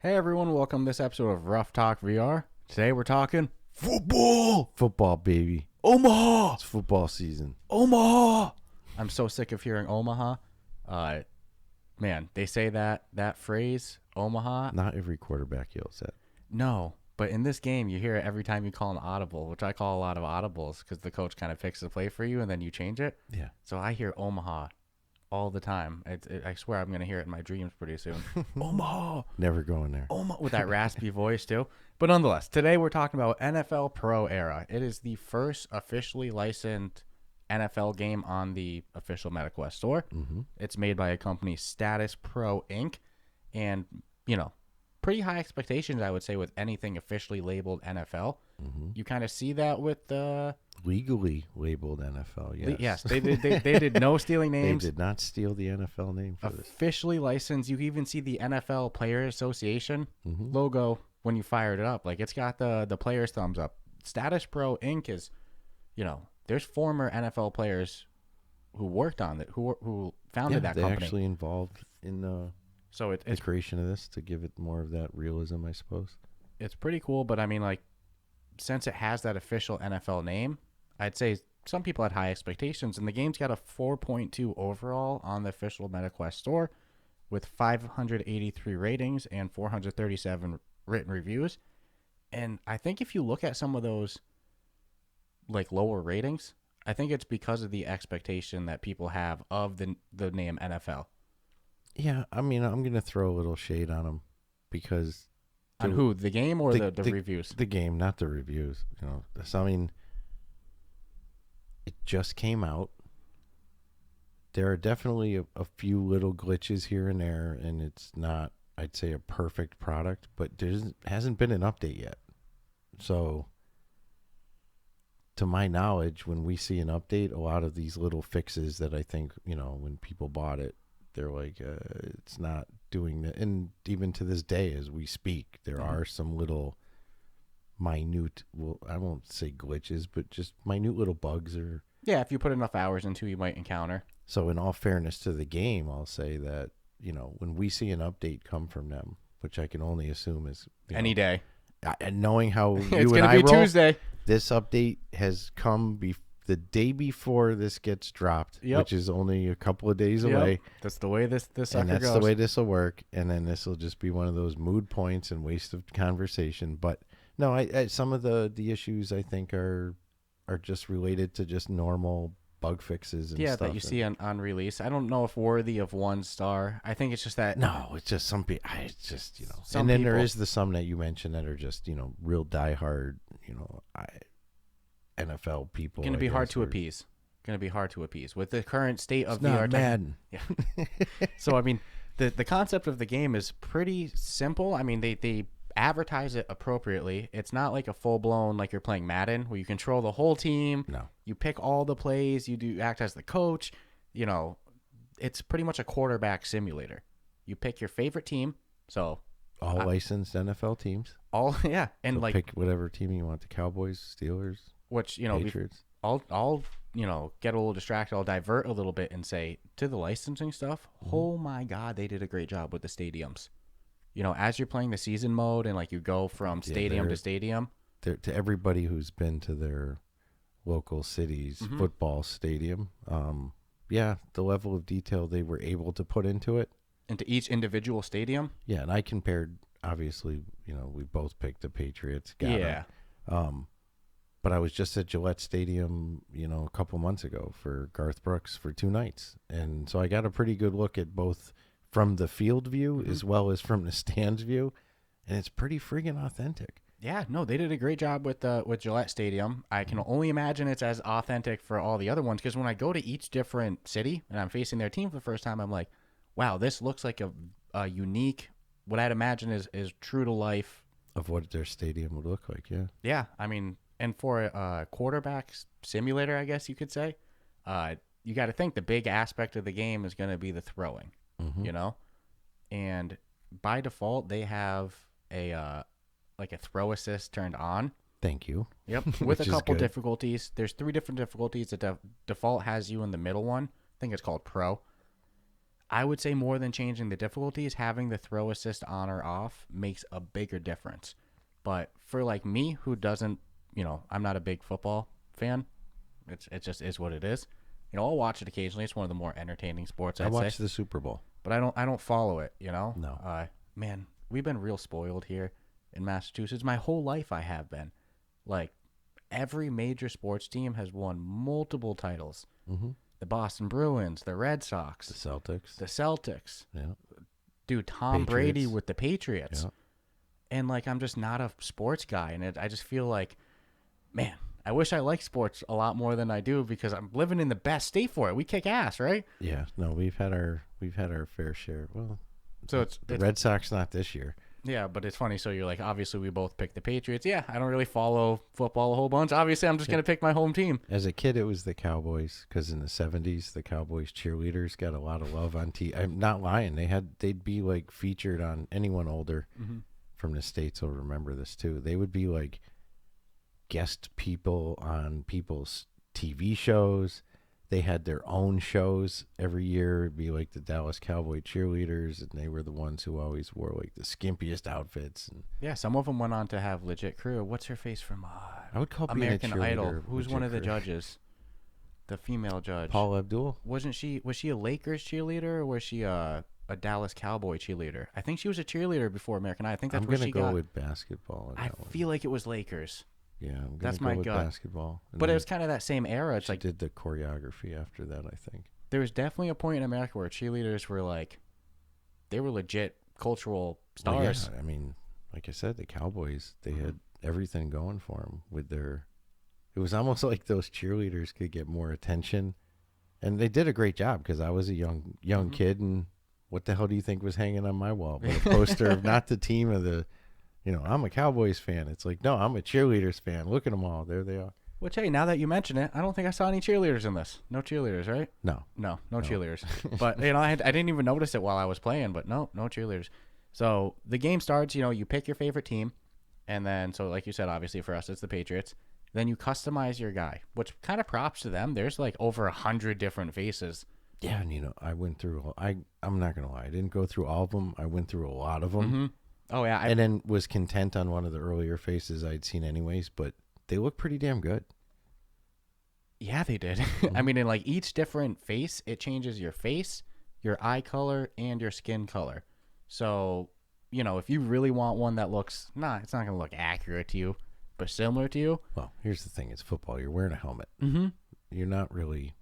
Hey everyone, welcome to this episode of Ruff Talk VR. Today we're talking Football! Football, baby. Omaha! It's football season. Omaha! I'm so sick of hearing Omaha. Man, they say that phrase, Omaha. Not every quarterback yells that. No, but in this game you hear it every time you call an audible, which I call a lot of audibles because the coach kind of picks the play for you and then you change it. Yeah. So I hear Omaha all the time. I swear I'm going to hear it in my dreams pretty soon. Omaha! Never going there. Omaha! With that raspy voice too. But nonetheless, today we're talking about NFL Pro Era. It is the first officially licensed NFL game on the official MetaQuest store. Mm-hmm. It's made by a company, StatusPRO Inc. And, pretty high expectations, I would say, with anything officially labeled NFL. Mm-hmm. You kind of see that with the... Legally labeled NFL, yes. Yes, they did no stealing names. They did not steal the NFL name for this. Officially licensed. You even see the NFL Players Association logo when you fired it up. Like, it's got the players' thumbs up. StatusPRO Inc. is, there's former NFL players who worked on it, who founded that company. They're actually involved in the creation of this to give it more of that realism, I suppose. It's pretty cool, but I mean, like, since it has that official NFL name, I'd say some people had high expectations, and the game's got a 4.2 overall on the official MetaQuest store with 583 ratings and 437 written reviews. And I think if you look at some of those, like, lower ratings, I think it's because of the expectation that people have of the name NFL. Yeah, I mean, I'm going to throw a little shade on them because... On who? The game or the reviews? The game, not the reviews. So, I mean, it just came out. There are definitely a few little glitches here and there, and it's not, I'd say, a perfect product, but there hasn't been an update yet. So, to my knowledge, when we see an update, a lot of these little fixes that I think, when people bought it, they're like, it's not doing that. And even to this day, as we speak, there are some little minute, well, I won't say glitches, but just minute little bugs. Yeah, if you put enough hours into, you might encounter. So in all fairness to the game, I'll say that, when we see an update come from them, which I can only assume is... Any day. And knowing how it's you gonna and I be roll, Tuesday. This update has come the day before this gets dropped, which is only a couple of days away. That's the way this sucker and that's goes. the way this will work. And then this will just be one of those mood points and waste of conversation. But no, I some of the issues I think are just related to just normal bug fixes and stuff. That you see on release. I don't know if worthy of 1 star. I think it's just that. No, it's just some people. It's just Some and then people, there is the some that you mentioned that are just real diehard NFL people. Going to be hard to appease. With the current state of VR. Madden. Yeah. So I mean, the concept of the game is pretty simple. I mean, they advertise it appropriately. It's not like a full blown like you're playing Madden where you control the whole team. No. You pick all the plays. You act as the coach. It's pretty much a quarterback simulator. You pick your favorite team. So all licensed NFL teams. And so like pick whatever team you want: the Cowboys, Steelers, which Patriots. I'll get a little distracted. I'll divert a little bit and say to the licensing stuff. Oh my God, they did a great job with the stadiums. As you're playing the season mode and like you go from stadium to stadium. To everybody who's been to their local city's football stadium, the level of detail they were able to put into it. Into each individual stadium? Yeah, and I compared, obviously, we both picked the Patriots. But I was just at Gillette Stadium, a couple months ago for Garth Brooks for 2 nights. And so I got a pretty good look at both from the field view as well as from the stands view. And it's pretty friggin' authentic. Yeah, no, they did a great job with Gillette Stadium. I can only imagine it's as authentic for all the other ones because when I go to each different city and I'm facing their team for the first time, I'm like, wow, this looks like a unique, what I'd imagine is true to life. Of what their stadium would look like, yeah. Yeah, I mean, and for a quarterback simulator, I guess you could say, you got to think the big aspect of the game is going to be the throwing, And by default, they have a throw assist turned on. Thank you. Yep, with a couple difficulties. There's 3 different difficulties. The default has you in the middle one. I think it's called Pro. I would say more than changing the difficulties, having the throw assist on or off makes a bigger difference. But for like me, who doesn't, I'm not a big football fan. It just is what it is. I'll watch it occasionally. It's one of the more entertaining sports, I I'd watch say. the Super Bowl. But I don't follow it, No. Man, we've been real spoiled here in Massachusetts. My whole life I have been. Like, every major sports team has won multiple titles. Mm-hmm. The Boston Bruins, the Red Sox, The Celtics. Yeah. Yeah. Dude, Tom Brady Patriots. with the Patriots. Yeah. And, like, I'm just not a sports guy. And I just feel like, man, I wish I liked sports a lot more than I do because I'm living in the best state for it. We kick ass, right? Yeah. No, we've had our fair share. Well, So it's Red Sox not this year. Yeah, but it's funny. So you're like, obviously we both picked the Patriots. Yeah, I don't really follow football a whole bunch. Obviously, I'm just going to pick my home team. As a kid, it was the Cowboys because in the 70s, the Cowboys cheerleaders got a lot of love on TV. I'm not lying. They'd be like featured on anyone older from the States will remember this too. They would be like guest people on people's TV shows. They had their own shows every year. It'd be like the Dallas Cowboy cheerleaders, and they were the ones who always wore like the skimpiest outfits. And Yeah, some of them went on to have legit career. What's her face from I would call American being a cheerleader Idol? Who's one of the career. judges? The female judge. Paul Abdul. Was she a Lakers cheerleader or was she a Dallas Cowboy cheerleader? I think she was a cheerleader before American Idol. I think that's I'm where gonna she go got. with basketball. I feel like it was Lakers. Yeah, I'm gonna That's go my with gut. basketball. And But it then was kind of that same era. It's she like did the choreography after that, I think. there was definitely a point in America where cheerleaders were like, they were legit cultural Well, stars. yeah, I mean, like I said, the Cowboys, they had everything going for them with their. It was almost like those cheerleaders could get more attention, and they did a great job because I was a young kid, and what the hell do you think was hanging on my wall? But a poster of not the team of the, I'm a Cowboys fan. It's like, no, I'm a cheerleaders fan. Look at them all. There they are. Which, hey, now that you mention it, I don't think I saw any cheerleaders in this. No cheerleaders, right? No. No cheerleaders. But, I didn't even notice it while I was playing, but no cheerleaders. So the game starts, you pick your favorite team. And then, so like you said, obviously for us, it's the Patriots. Then you customize your guy, which kind of props to them. There's like over 100 different faces. Yeah, and I went through. I'm not gonna lie. I didn't go through all of them. I went through a lot of them. Mm-hmm. Oh yeah, and then was content on one of the earlier faces I'd seen anyways. But they look pretty damn good. Yeah, they did. I mean, in like each different face, it changes your face, your eye color, and your skin color. So, if you really want one that looks, it's not gonna look accurate to you, but similar to you. Well, here's the thing: it's football. You're wearing a helmet. Mm-hmm. You're not really.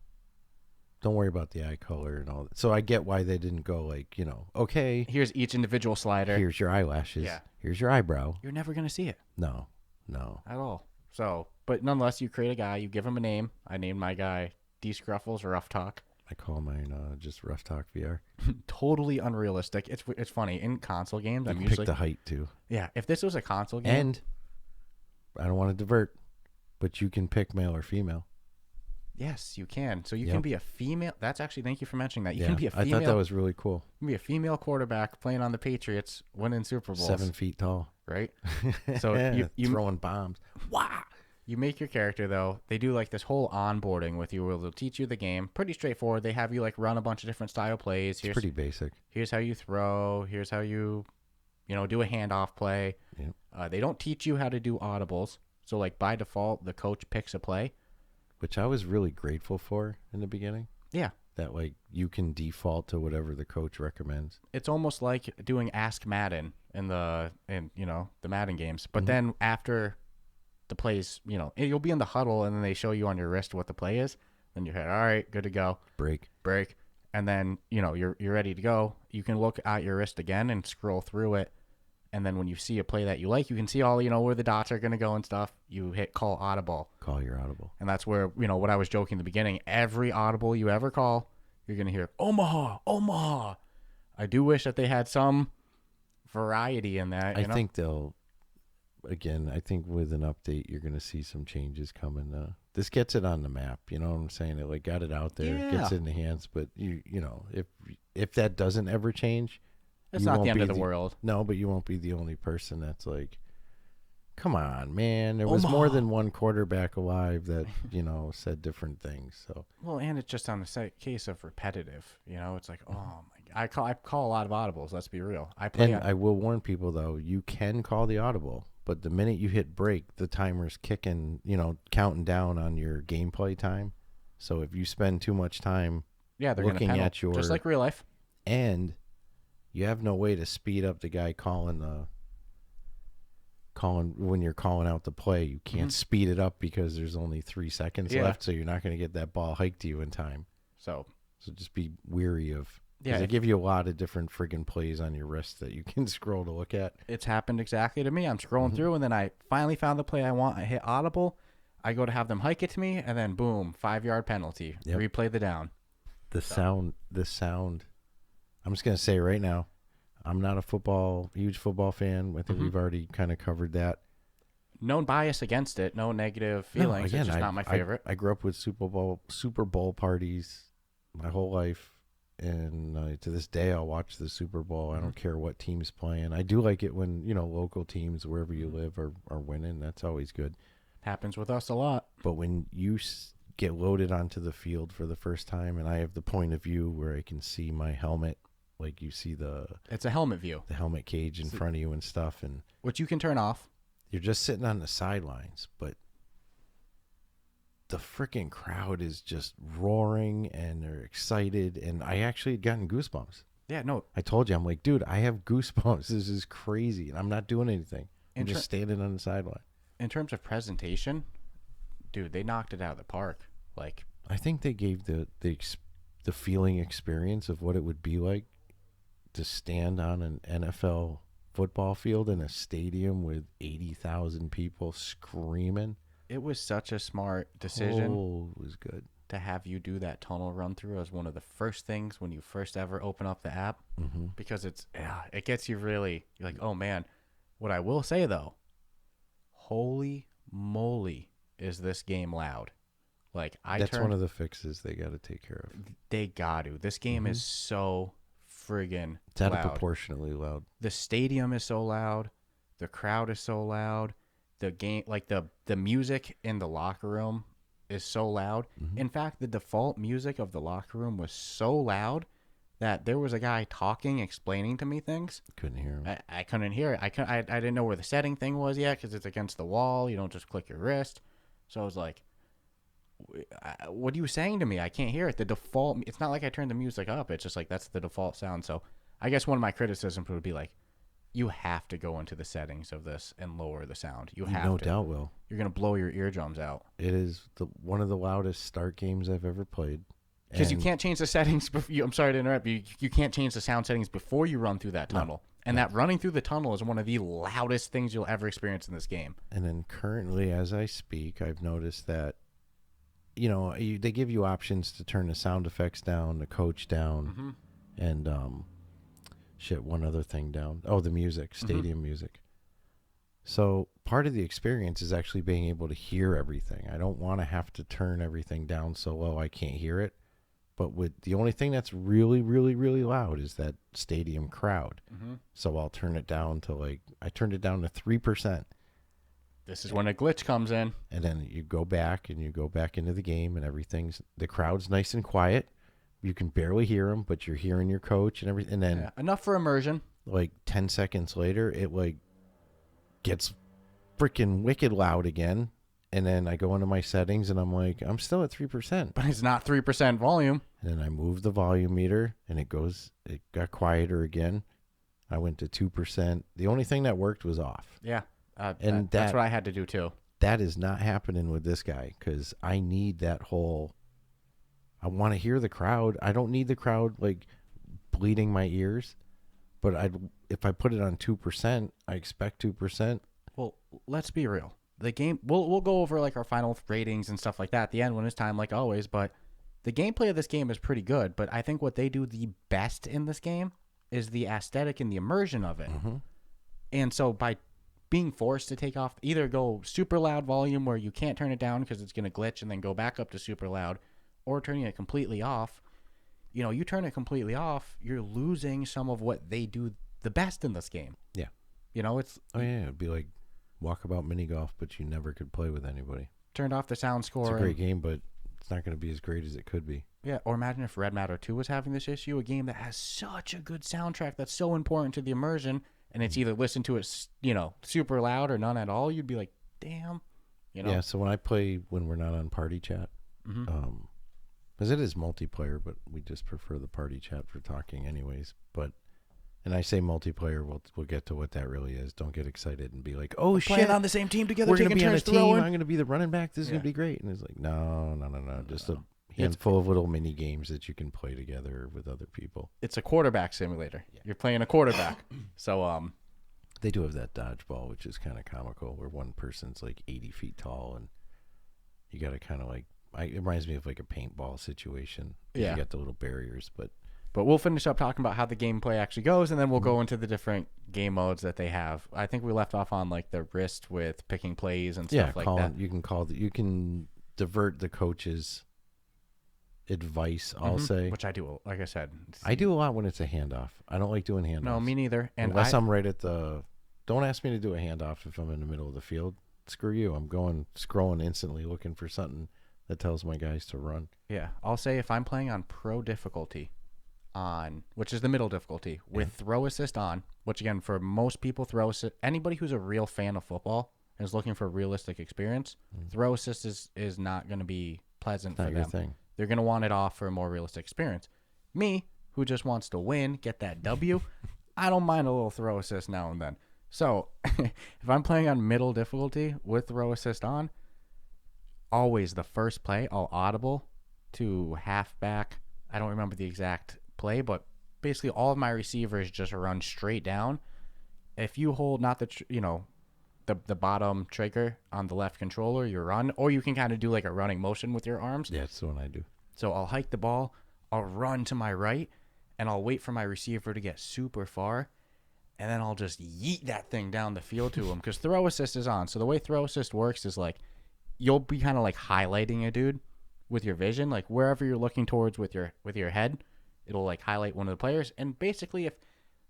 Don't worry about the eye color and all that. So I get why they didn't go like, okay. Here's each individual slider. Here's your eyelashes. Yeah. Here's your eyebrow. You're never gonna see it. No. At all. So, but nonetheless, you create a guy. You give him a name. I named my guy D Scruffles or Ruff Talk. I call mine just Rough Talk VR. Totally unrealistic. It's funny in console games. You I'm can usually pick the height too. Yeah. If this was a console game, And I don't want to divert, but you can pick male or female. yes, you can. So you Yep. can be a female. That's actually, thank you for mentioning that. You Yeah, can be a I female. thought that was really cool. You can be a female quarterback playing on the Patriots, winning Super Bowls. 7 feet tall. Right. So you throwing bombs. wow. You make your character though. They do like this whole onboarding with you where they'll teach you the game. Pretty straightforward. They have you like run a bunch of different style plays. It's pretty basic. Here's how you throw. Here's how you, do a handoff play. Yep. They don't teach you how to do audibles. So like by default, the coach picks a play. Which I was really grateful for in the beginning. Yeah. That like you can default to whatever the coach recommends. It's almost like doing Ask Madden in the Madden games. But then after the plays, you'll be in the huddle and then they show you on your wrist what the play is. Then you're all right, good to go. Break. And then, you're ready to go. You can look at your wrist again and scroll through it. And then when you see a play that you like, you can see all, where the dots are going to go and stuff. You hit call audible. Call your audible. And that's where, what I was joking in the beginning, every audible you ever call, you're going to hear Omaha, Omaha. I do wish that they had some variety in that. I think they'll, again, I think with an update, you're going to see some changes coming. This gets it on the map. You know what I'm saying? It like got it out there, Yeah. gets it in the hands. But if that doesn't ever change, it's you not won't the end be of the world. No, but you won't be the only person that's like, Come on, man. There was more than one quarterback alive that, said different things. So Well, and it's just on the case of repetitive. It's like, oh my God. I call a lot of audibles. Let's be real. I will warn people though, you can call the audible, but the minute you hit break, the timer's kicking, counting down on your gameplay time. So if you spend too much time they're looking at your, just like real life, and you have no way to speed up the guy calling when you're calling out the play. You can't speed it up because there's only 3 seconds left, so you're not going to get that ball hiked to you in time. So just be weary of. Yeah, they give you a lot of different friggin' plays on your wrist that you can scroll to look at. It's happened exactly to me. I'm scrolling through, and then I finally found the play I want. I hit audible. I go to have them hike it to me, and then boom, 5-yard penalty. Yep. Replay the down. The sound. I'm just going to say right now, I'm not a huge football fan. I think we've already kind of covered that. No bias against it. No negative feelings. No, again, it's just not my favorite. I grew up with Super Bowl parties my whole life. And to this day, I'll watch the Super Bowl. I don't care what team's playing. I do like it when, local teams, wherever you live, are winning. That's always good. Happens with us a lot. But when you get loaded onto the field for the first time, and I have the point of view where I can see my helmet, like you see it's a helmet view, the helmet cage in front of you and stuff, and which you can turn off. You're just sitting on the sidelines, but the freaking crowd is just roaring and they're excited, and I actually had gotten goosebumps. Yeah, no, I told you, I'm like, dude, I have goosebumps. This is crazy, and I'm not doing anything. I'm just standing on the sideline. In terms of presentation, dude, they knocked it out of the park. Like, I think they gave the feeling experience of what it would be like to stand on an NFL football field in a stadium with 80,000 people screaming. It was such a smart decision. Oh, it was good. To have you do that tunnel run through as one of the first things when you first ever open up the app. Because it gets you really, you're like, oh man. What I will say though, holy moly, is this game loud. Like, that's one of the fixes they got to take care of. They got to. This game is so friggin' it's out of proportionally loud. The stadium is so loud. The crowd is so loud. The game, like the music in the locker room is so loud. In fact, the default music of the locker room was so loud that there was a guy talking, explaining to me things. Couldn't hear him. I couldn't hear it. I didn't know where the setting thing was yet because it's against the wall. You don't just click your wrist. So I was like, what are you saying to me? I can't hear it. The default, it's not like I turned the music up. It's just like, that's the default sound. So I guess one of my criticisms would be like, you have to go into the settings of this and lower the sound. You have to. No doubt will. You're going to blow your eardrums out. It is one of the loudest start games I've ever played. Because you can't change the settings. I'm sorry to interrupt you. You can't change the sound settings before you run through that tunnel. No. And that running through the tunnel is one of the loudest things you'll ever experience in this game. And then currently, as I speak, I've noticed that, they give you options to turn the sound effects down, the coach down, and one other thing down. Oh, the music, stadium music. So part of the experience is actually being able to hear everything. I don't want to have to turn everything down so low I can't hear it. But with the only thing that's really, really, really loud is that stadium crowd. So I'll turn it down to I turned it down to 3%. This is when a glitch comes in. And then you go back into the game, and the crowd's nice and quiet. You can barely hear them, but you're hearing your coach and everything. And then enough for immersion. 10 seconds later, it gets freaking wicked loud again. And then I go into my settings and I'm like, I'm still at 3%. But it's not 3% volume. And then I move the volume meter and it got quieter again. I went to 2%. The only thing that worked was off. Yeah. That's what I had to do too. That is not happening with this guy because I need that whole. I want to hear the crowd. I don't need the crowd bleeding my ears, but if I put it on 2%, I expect 2%. Well, let's be real. The game, we'll go over our final ratings and stuff like that at the end when it's time, like always. But the gameplay of this game is pretty good. But I think what they do the best in this game is the aesthetic and the immersion of it. And so by being forced to take off, either go super loud volume where you can't turn it down because it's going to glitch, and then go back up to super loud, or turning it completely off. You turn it completely off, you're losing some of what they do the best in this game. Yeah. It's... Oh, yeah. It'd be like walkabout mini golf, but you never could play with anybody. Turned off the sound score. It's a great game, but it's not going to be as great as it could be. Yeah, or imagine if Red Matter 2 was having this issue, a game that has such a good soundtrack that's so important to the immersion, and it's either listen to it, super loud or none at all. You'd be like, damn, Yeah, so when I play when we're not on party chat, because it is multiplayer, but we just prefer the party chat for talking anyways. And I say multiplayer, we'll get to what that really is. Don't get excited and be like, oh, shit. Playing on the same team together, We're going to be on a team. throwing. I'm going to be the running back. This is going to be great. And it's like, no. Just a handful of little mini games that you can play together with other people. It's a quarterback simulator. Yeah. You're playing a quarterback. So they do have that dodgeball, which is kind of comical, where one person's like 80 feet tall, and you got to kind of like, it reminds me of like a paintball situation. Yeah. You got the little barriers, But we'll finish up talking about how the gameplay actually goes, and then we'll go into the different game modes that they have. I think we left off on like the wrist with picking plays and stuff like that. You can divert the coach's advice, I'll say. Which I do, like I said. I do a lot when it's a handoff. I don't like doing handoffs. No, me neither. And unless I'm right at the... Don't ask me to do a handoff if I'm in the middle of the field. Screw you. I'm scrolling instantly looking for something that tells my guys to run. Yeah. I'll say if I'm playing on pro difficulty, which is the middle difficulty, with throw assist on, which again, for most people, throw assist, anybody who's a real fan of football and is looking for a realistic experience, throw assist is not going to be pleasant for them. Thing. They're going to want it off for a more realistic experience. Me, who just wants to win, get that W, I don't mind a little throw assist now and then. So if I'm playing on middle difficulty with throw assist on, always the first play, I'll audible to halfback. I don't remember the exact play, but basically all of my receivers just run straight down. If you hold not the bottom trigger on the left controller, you run, or you can kind of do like a running motion with your arms. Yeah, that's the one I do. So I'll hike the ball, I'll run to my right, and I'll wait for my receiver to get super far, and then I'll just yeet that thing down the field to him, because throw assist is on. So the way throw assist works is like you'll be kind of like highlighting a dude with your vision, like wherever you're looking towards with your head, it'll like highlight one of the players. And basically, as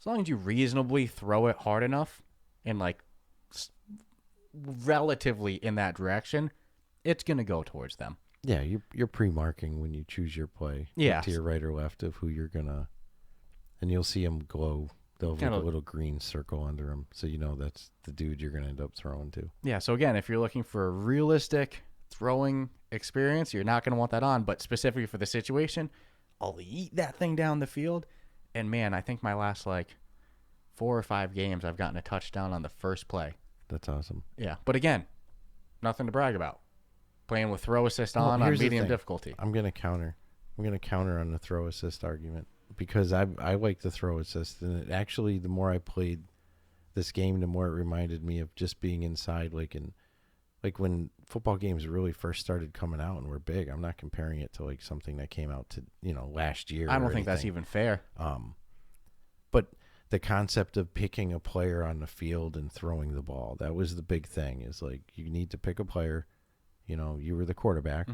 long as you reasonably throw it hard enough and like relatively in that direction, it's gonna go towards them. Yeah, you're pre-marking when you choose your play. Yeah, to your right or left of who you're gonna, and you'll see them glow. They'll have like a little green circle under them, so you know that's the dude you're gonna end up throwing to. Yeah. So again, if you're looking for a realistic throwing experience, you're not gonna want that on. But specifically for the situation, I'll eat that thing down the field, and man, I think my last like 4 or 5 games, I've gotten a touchdown on the first play. That's awesome. Yeah, but again, nothing to brag about. Playing with throw assist on medium difficulty. I'm gonna counter on the throw assist argument, because I like the throw assist, and it actually, the more I played this game, the more it reminded me of just being inside, like when football games really first started coming out and were big. I'm not comparing it to like something that came out to last year. I don't think that's even fair. But the concept of picking a player on the field and throwing the ball, that was the big thing. Is like you need to pick a player. You were the quarterback,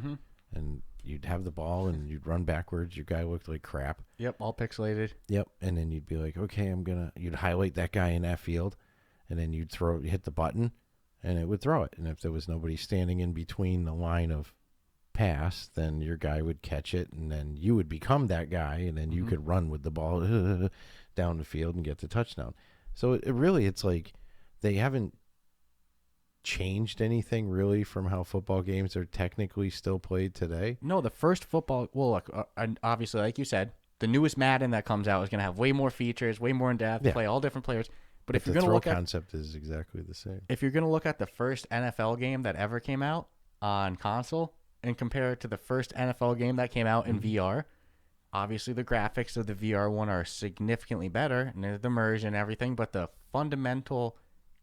and you'd have the ball and you'd run backwards. Your guy looked like crap. Yep, all pixelated. Yep, and then you'd be like, okay, you'd highlight that guy in that field, and then you'd hit the button, and it would throw it. And if there was nobody standing in between the line of pass, then your guy would catch it, and then you would become that guy, and then you could run with the ball down the field and get the touchdown. So it's like they haven't changed anything really from how football games are technically still played today. No, the first football, well, look, obviously, like you said, the newest Madden that comes out is going to have way more features, way more in depth, play all different players. But if you're going to look at, the concept is exactly the same. If you're going to look at the first NFL game that ever came out on console and compare it to the first NFL game that came out in VR, obviously the graphics of the VR one are significantly better, and the immersion and everything, but the fundamental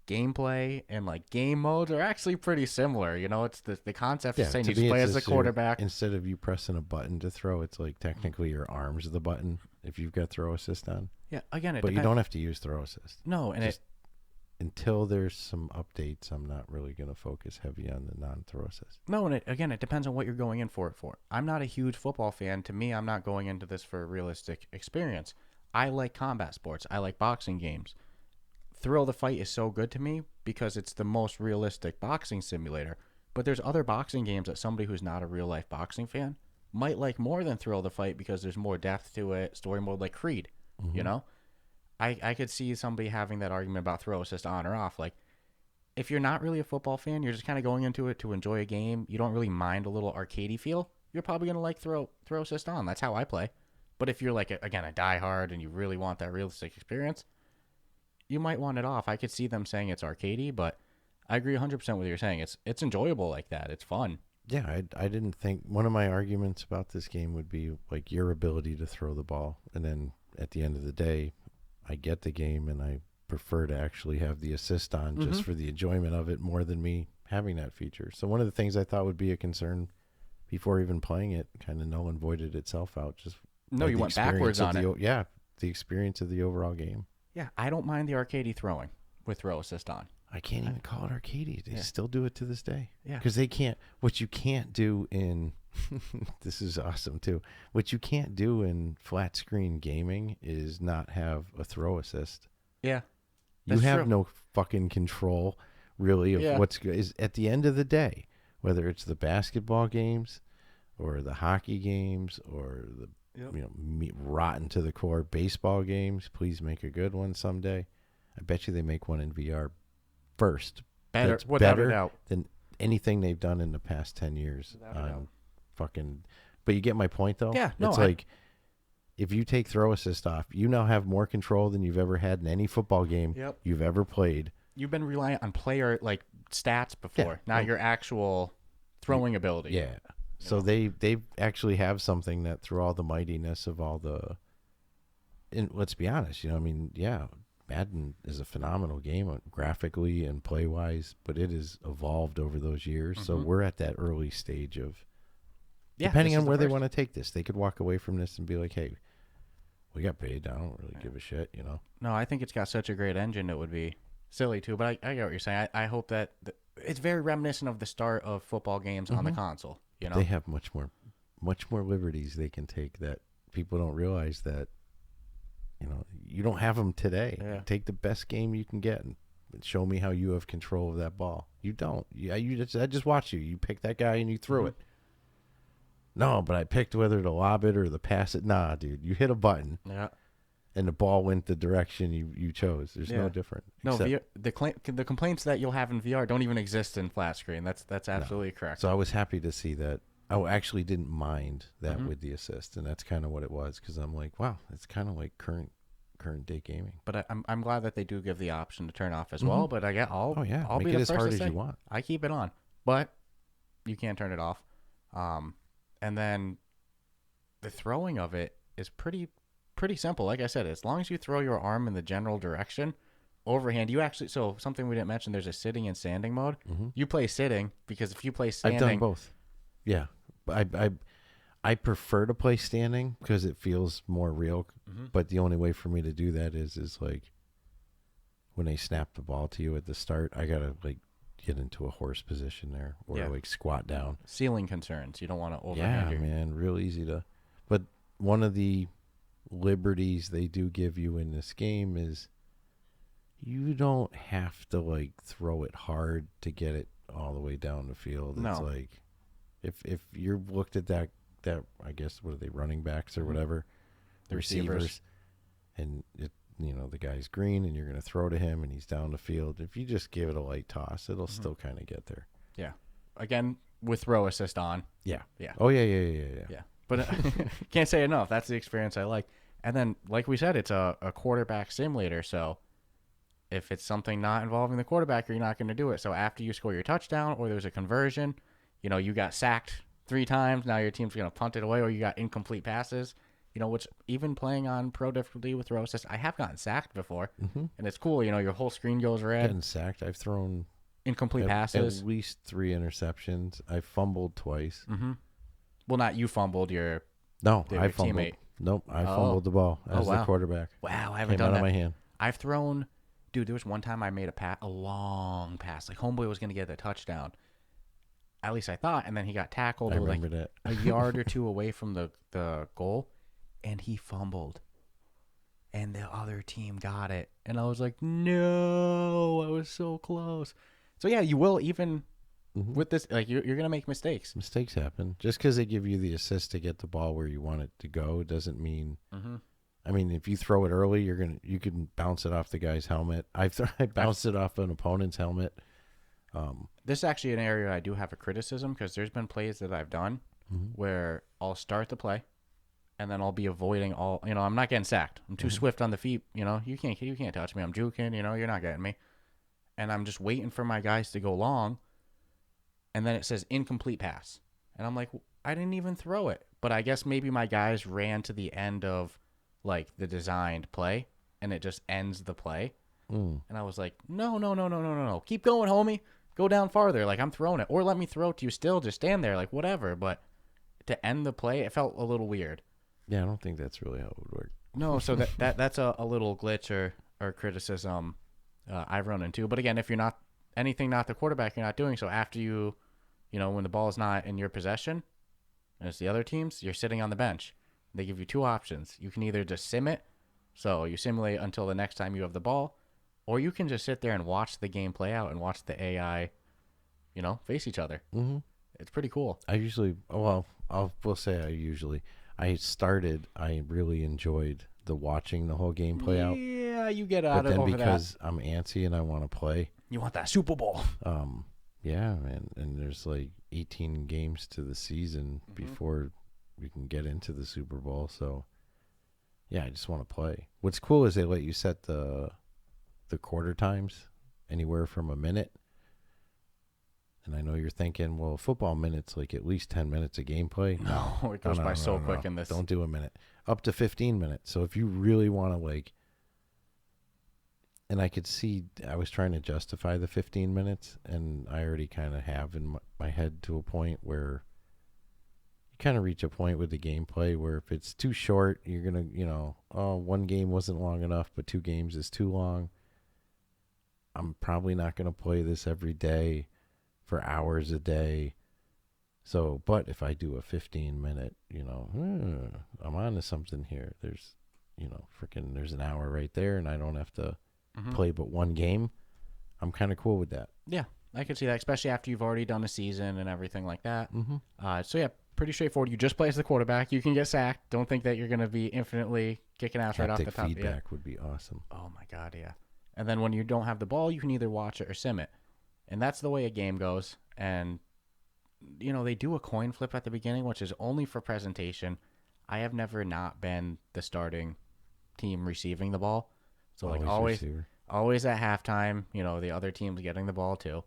gameplay and like game modes are actually pretty similar. It's the concept is saying you just play as a quarterback. Instead of you pressing a button to throw, it's like technically your arms are the button if you've got throw assist on. Yeah, again, but you don't have to use throw assist. No, and until there's some updates, I'm not really going to focus heavy on the non-throw assist. No, and it depends on what you're going in for it for. I'm not a huge football fan. To me, I'm not going into this for a realistic experience. I like combat sports. I like boxing games. Thrill of the Fight is so good to me because it's the most realistic boxing simulator. But there's other boxing games that somebody who's not a real life boxing fan might like more than Thrill of the Fight because there's more depth to it, story mode like Creed, you know? I could see somebody having that argument about throw assist on or off. Like, if you're not really a football fan, you're just kind of going into it to enjoy a game, you don't really mind a little arcadey feel, you're probably going to like throw assist on. That's how I play. But if you're like, again, a diehard and you really want that realistic experience, you might want it off. I could see them saying it's arcadey, but I agree 100% with what you're saying. It's enjoyable like that. It's fun. Yeah, I didn't think one of my arguments about this game would be like your ability to throw the ball, and then at the end of the day, I get the game and I prefer to actually have the assist on just for the enjoyment of it more than me having that feature. So one of the things I thought would be a concern before even playing it kind of null and voided itself out. Just No, you went backwards on it. Yeah, the experience of the overall game. Yeah, I don't mind the arcadey throwing with throw assist on. I can't even call it arcadey. They still do it to this day. Yeah. Because they can't, what you can't do in, this is awesome too. What you can't do in flat screen gaming is not have a throw assist. Yeah. You have no fucking control really of what's good. Is at the end of the day, whether it's the basketball games or the hockey games or the rotten to the core baseball games, please make a good one someday. I bet you they make one in VR first. Better, without a doubt, than anything they've done in the past 10 years. But you get my point though? Yeah. No, it's like if you take throw assist off, you now have more control than you've ever had in any football game you've ever played. You've been reliant on player like stats before, not your actual throwing ability. Yeah. So they actually have something that through all the mightiness of all the, and let's be honest, Madden is a phenomenal game graphically and play wise, but it has evolved over those years. So we're at that early stage of, depending on where they want to take this, they could walk away from this and be like, hey, we got paid. I don't really give a shit, No, I think it's got such a great engine. It would be silly too, but I get what you're saying. I hope that it's very reminiscent of the start of football games on the console. They have much more liberties they can take that people don't realize that, you don't have them today. Yeah. Take the best game you can get and show me how you have control of that ball. You don't. I just watch you. You pick that guy and you threw it. No, but I picked whether to lob it or to pass it. Nah, dude, you hit a button. Yeah. And the ball went the direction you chose. There's no different. No, the complaints that you'll have in VR don't even exist in flat screen. That's absolutely correct. So I was happy to see that. I actually didn't mind that with the assist, and that's kind of what it was, because I'm like, wow, it's kind of like current day gaming. But I'm glad that they do give the option to turn off as well. But I'll make be it the as first hard to as say, you want. I keep it on, but you can't turn it off. And then the throwing of it is pretty simple. Like I said, as long as you throw your arm in the general direction, overhand, so something we didn't mention, there's a sitting and standing mode. You play sitting because if you play standing, I've done both. Yeah. I prefer to play standing because it feels more real. But the only way for me to do that is like when they snap the ball to you at the start, I gotta like get into a horse position there or like squat down. Ceiling concerns. You don't want to overhand. Yeah, man, real easy to. But one of the liberties they do give you in this game is you don't have to like throw it hard to get it all the way down the field. It's like if you're looked at that I guess what are they, running backs or whatever, the receivers, and the guy's green and you're going to throw to him and he's down the field. If you just give it a light toss, it'll still kind of get there. Yeah. Again, with throw assist on. Yeah. Yeah. Oh yeah. But can't say enough. That's the experience I like. And then, like we said, it's a quarterback simulator. So if it's something not involving the quarterback, you're not going to do it. So after you score your touchdown or there's a conversion, you got sacked 3 times. Now your team's going to punt it away, or you got incomplete passes. Which even playing on pro difficulty with throw assist, I have gotten sacked before. And it's cool. Your whole screen goes red. Getting sacked. I've thrown incomplete passes. At least 3 interceptions. I fumbled twice. Well, not you fumbled. I fumbled. Teammate. Nope, I fumbled the ball as the quarterback. Wow, I haven't done done that. Out of my hand. I've thrown, dude. There was one time I made a long pass. Like homeboy was gonna get the touchdown. At least I thought, and then he got tackled like a yard or 2 away from the goal, and he fumbled. and the other team got it. And I was like, no, I was so close. So, yeah, you will even with this, like, you're going to make mistakes. Mistakes happen. Just because they give you the assist to get the ball where you want it to go doesn't mean. I mean, if you throw it early, you can bounce it off the guy's helmet. I bounced it off an opponent's helmet. This is actually an area I do have a criticism because there's been plays that I've done where I'll start the play and then I'll be avoiding all, I'm not getting sacked. I'm too swift on the feet. You can't touch me. I'm juking, you're not getting me. And I'm just waiting for my guys to go long. And then it says incomplete pass. And I'm like, I didn't even throw it. But I guess maybe my guys ran to the end of like the designed play and it just ends the play. And I was like, no. Keep going, homie. Go down farther. Like, I'm throwing it. Or let me throw it to you still. Just stand there. Like, whatever. But to end the play, it felt a little weird. Yeah, I don't think that's really how it would work. No, so that's a little glitch or criticism I've run into. But again, if you're not the quarterback, you're not doing so. After when the ball is not in your possession and it's the other team's, you're sitting on the bench. They give you two options. You can either just sim it, so you simulate until the next time you have the ball, or you can just sit there and watch the game play out and watch the AI, face each other. It's pretty cool. I really enjoyed the watching the whole game play out. Yeah, you get out of over that. But then because I'm antsy and I want to play. You want that Super Bowl. Yeah, man. And there's like 18 games to the season before we can get into the Super Bowl. So, yeah, I just want to play. What's cool is they let you set the quarter times anywhere from a minute. And I know you're thinking, well, football minutes, like at least 10 minutes of gameplay. No, it goes by so quick in this. Don't do a minute. Up to 15 minutes. So if you really want to and I could see, I was trying to justify the 15 minutes, and I already kind of have in my head to a point where you kind of reach a point with the gameplay where if it's too short, you're going to, one game wasn't long enough, but 2 games is too long. I'm probably not going to play this every day for hours a day. So, but if I do a 15-minute, I'm on to something here. There's, there's an hour right there, and I don't have to play but one game. I'm kind of cool with that. Yeah, I can see that, especially after you've already done a season and everything like that. So, yeah, pretty straightforward. You just play as the quarterback. You can get sacked. Don't think that you're going to be infinitely kicking ass right off the top. Feedback would be awesome. Oh, my God, yeah. And then when you don't have the ball, you can either watch it or sim it. And that's the way a game goes. And, they do a coin flip at the beginning, which is only for presentation. I have never not been the starting team receiving the ball. So, always at halftime, the other team's getting the ball too.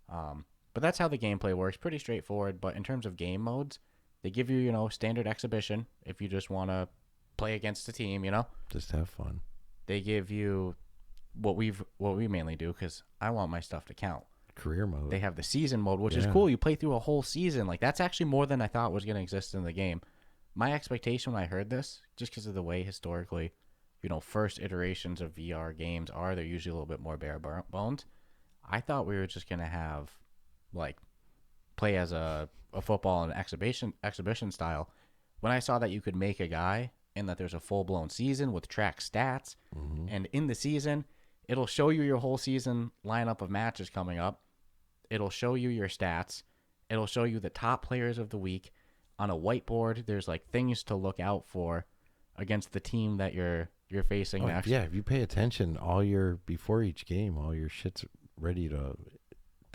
But that's how the gameplay works. Pretty straightforward. But in terms of game modes, they give you, standard exhibition if you just want to play against the team, Just have fun. They give you what we mainly do because I want my stuff to count. Career mode. They have the season mode, which is cool. You play through a whole season. Like, that's actually more than I thought was going to exist in the game. My expectation when I heard this, just because of the way historically, first iterations of VR games they're usually a little bit more bare bones. I thought we were just going to have, play as a football and exhibition style. When I saw that you could make a guy and that there's a full-blown season with track stats, and in the season, it'll show you your whole season lineup of matches coming up. It'll show you your stats. It'll show you the top players of the week. On a whiteboard, there's things to look out for against the team that you're facing next. Yeah, if you pay attention before each game, all your shit's ready to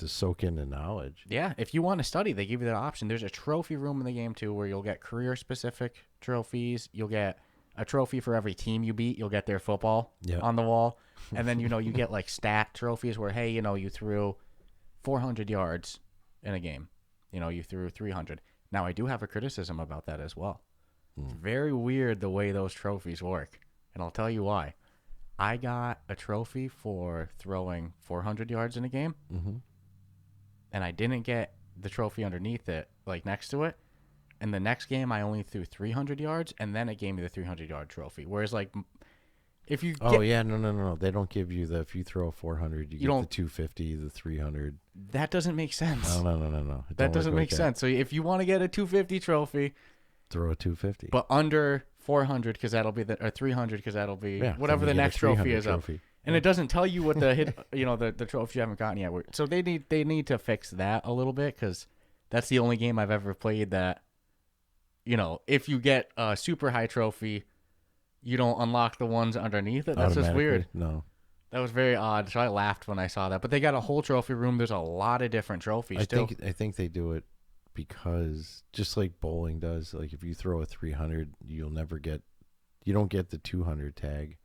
soak in the knowledge. Yeah, if you want to study, they give you that option. There's a trophy room in the game too where you'll get career-specific trophies. You'll get a trophy for every team you beat. You'll get their football on the wall. And then, you get stat trophies where, hey, you threw 400 yards in a game. You threw 300. Now, I do have a criticism about that as well. It's very weird the way those trophies work. And I'll tell you why. I got a trophy for throwing 400 yards in a game. And I didn't get the trophy underneath it, next to it. And the next game, I only threw 300 yards, and then it gave me the 300-yard trophy. Whereas, if you no. They don't give you if you throw a 400, you get the 250, the 300. That doesn't make sense. No. That doesn't make sense. So if you want to get a 250 trophy, throw a 250. But under 400 because that'll be or 300 because that'll be Yeah, whatever then the you get a next trophy 300 is up. trophy. And it doesn't tell you what the the trophy you haven't gotten yet. So they need to fix that a little bit, because that's the only game I've ever played that, if you get a super high trophy, you don't unlock the ones underneath it. That's just weird. No. That was very odd. So I laughed when I saw that. But they got a whole trophy room. There's a lot of different trophies too. I think they do it because just like bowling does, like if you throw a 300, you don't get the 200 tag,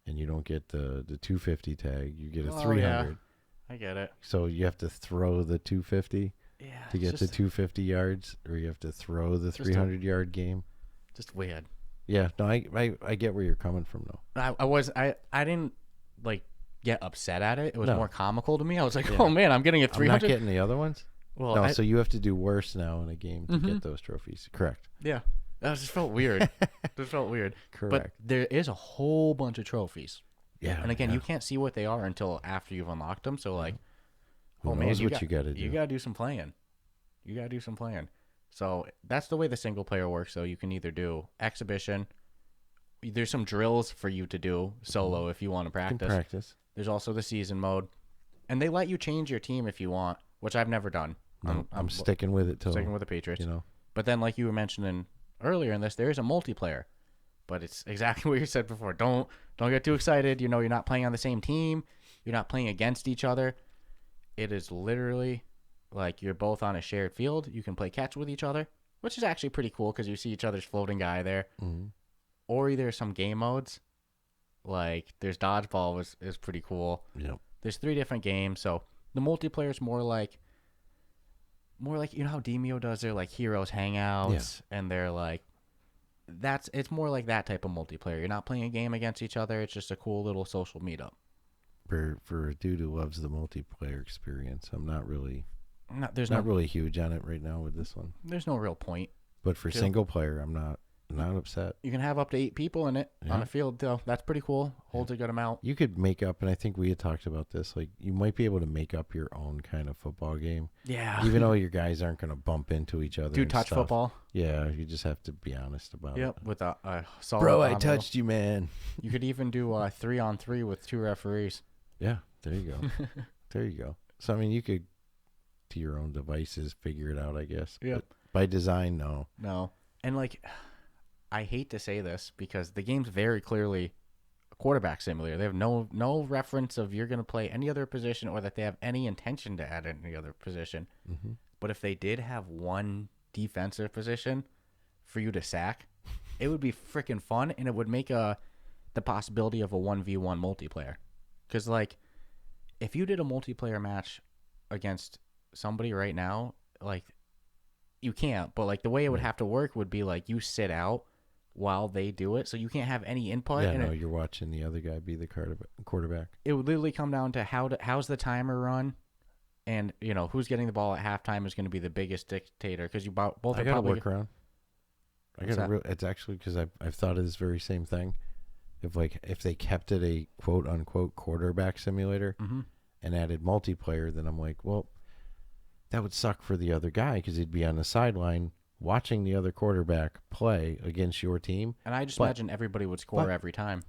and you don't get the 250 tag. You get a 300. Yeah. I get it. So you have to throw the 250 to get the 250 yards, or you have to throw the 300-yard game. Just weird. Yeah, no, I get where you're coming from though. I didn't like get upset at it. It was No. more comical to me. I was like, Yeah. oh man, I'm getting a 300. I'm not getting the other ones. Well, No, so you have to do worse now in a game to get those trophies. Correct. yeah, that just felt weird. Just felt weird. Correct. But there is a whole bunch of trophies. Yeah. And again, yeah. you can't see what they are until after you've unlocked them. So like, Who knows what you got to do? You got to do some playing. So that's the way the single player works. So you can either do exhibition. There's some drills for you to do solo if you want to You can practice. practice. There's also the season mode, and they let you change your team if you want, which I've never done. No, I'm sticking with it till sticking with the Patriots. you know. But then, like you were mentioning earlier in this, there is a multiplayer, but it's exactly what you said before. Don't get too excited. You're not playing on the same team. You're not playing against each other. It is literally like you're both on a shared field. You can play catch with each other, which is actually pretty cool because you see each other's floating guy there. Mm-hmm. Or there's some game modes, like there's Dodgeball is pretty cool. Yep. There's 3 different games, so the multiplayer is more like how Demio does their like heroes hangouts, and they're like it's more like that type of multiplayer. You're not playing a game against each other. It's just a cool little social meetup. For a dude who loves the multiplayer experience, I'm not really There's not really huge on it right now with this one. There's no real point. But for single player, I'm not upset. You can have up to 8 people in it on a field, though. That's pretty cool. Holds a good amount. You could make up, and I think we had talked about this, like you might be able to make up your own kind of football game. Yeah. Even though your guys aren't going to bump into each other. Do and touch stuff. football. Yeah, you just have to be honest about it. Yep, with a solid Bro, I combo. touched you, man. You could even do 3-on-3 with 2 referees. Yeah, there you go. There you go. So, I mean, you could, to your own devices, figure it out, I guess. Yep. But by design, no. No. And, like, I hate to say this because the game's very clearly a quarterback simulator. They have no reference of you're going to play any other position or that they have any intention to add any other position. Mm-hmm. But if they did have one defensive position for you to sack, it would be freaking fun, and it would make the possibility of a 1v1 multiplayer. Because, like, if you did a multiplayer match against somebody right now, like, you can't. But, like, the way it would have to work would be, like, you sit out while they do it, so you can't have any input. Yeah, no, you're watching the other guy be the quarterback. It would literally come down to how's the timer run, and, who's getting the ball at halftime is going to be the biggest dictator, because you both I are got to probably... work around. It's actually because I've thought of this very same thing. If they kept it a quote unquote quarterback simulator and added multiplayer, then I'm like, well, that would suck for the other guy because he'd be on the sideline watching the other quarterback play against your team. And I just imagine everybody would score every time.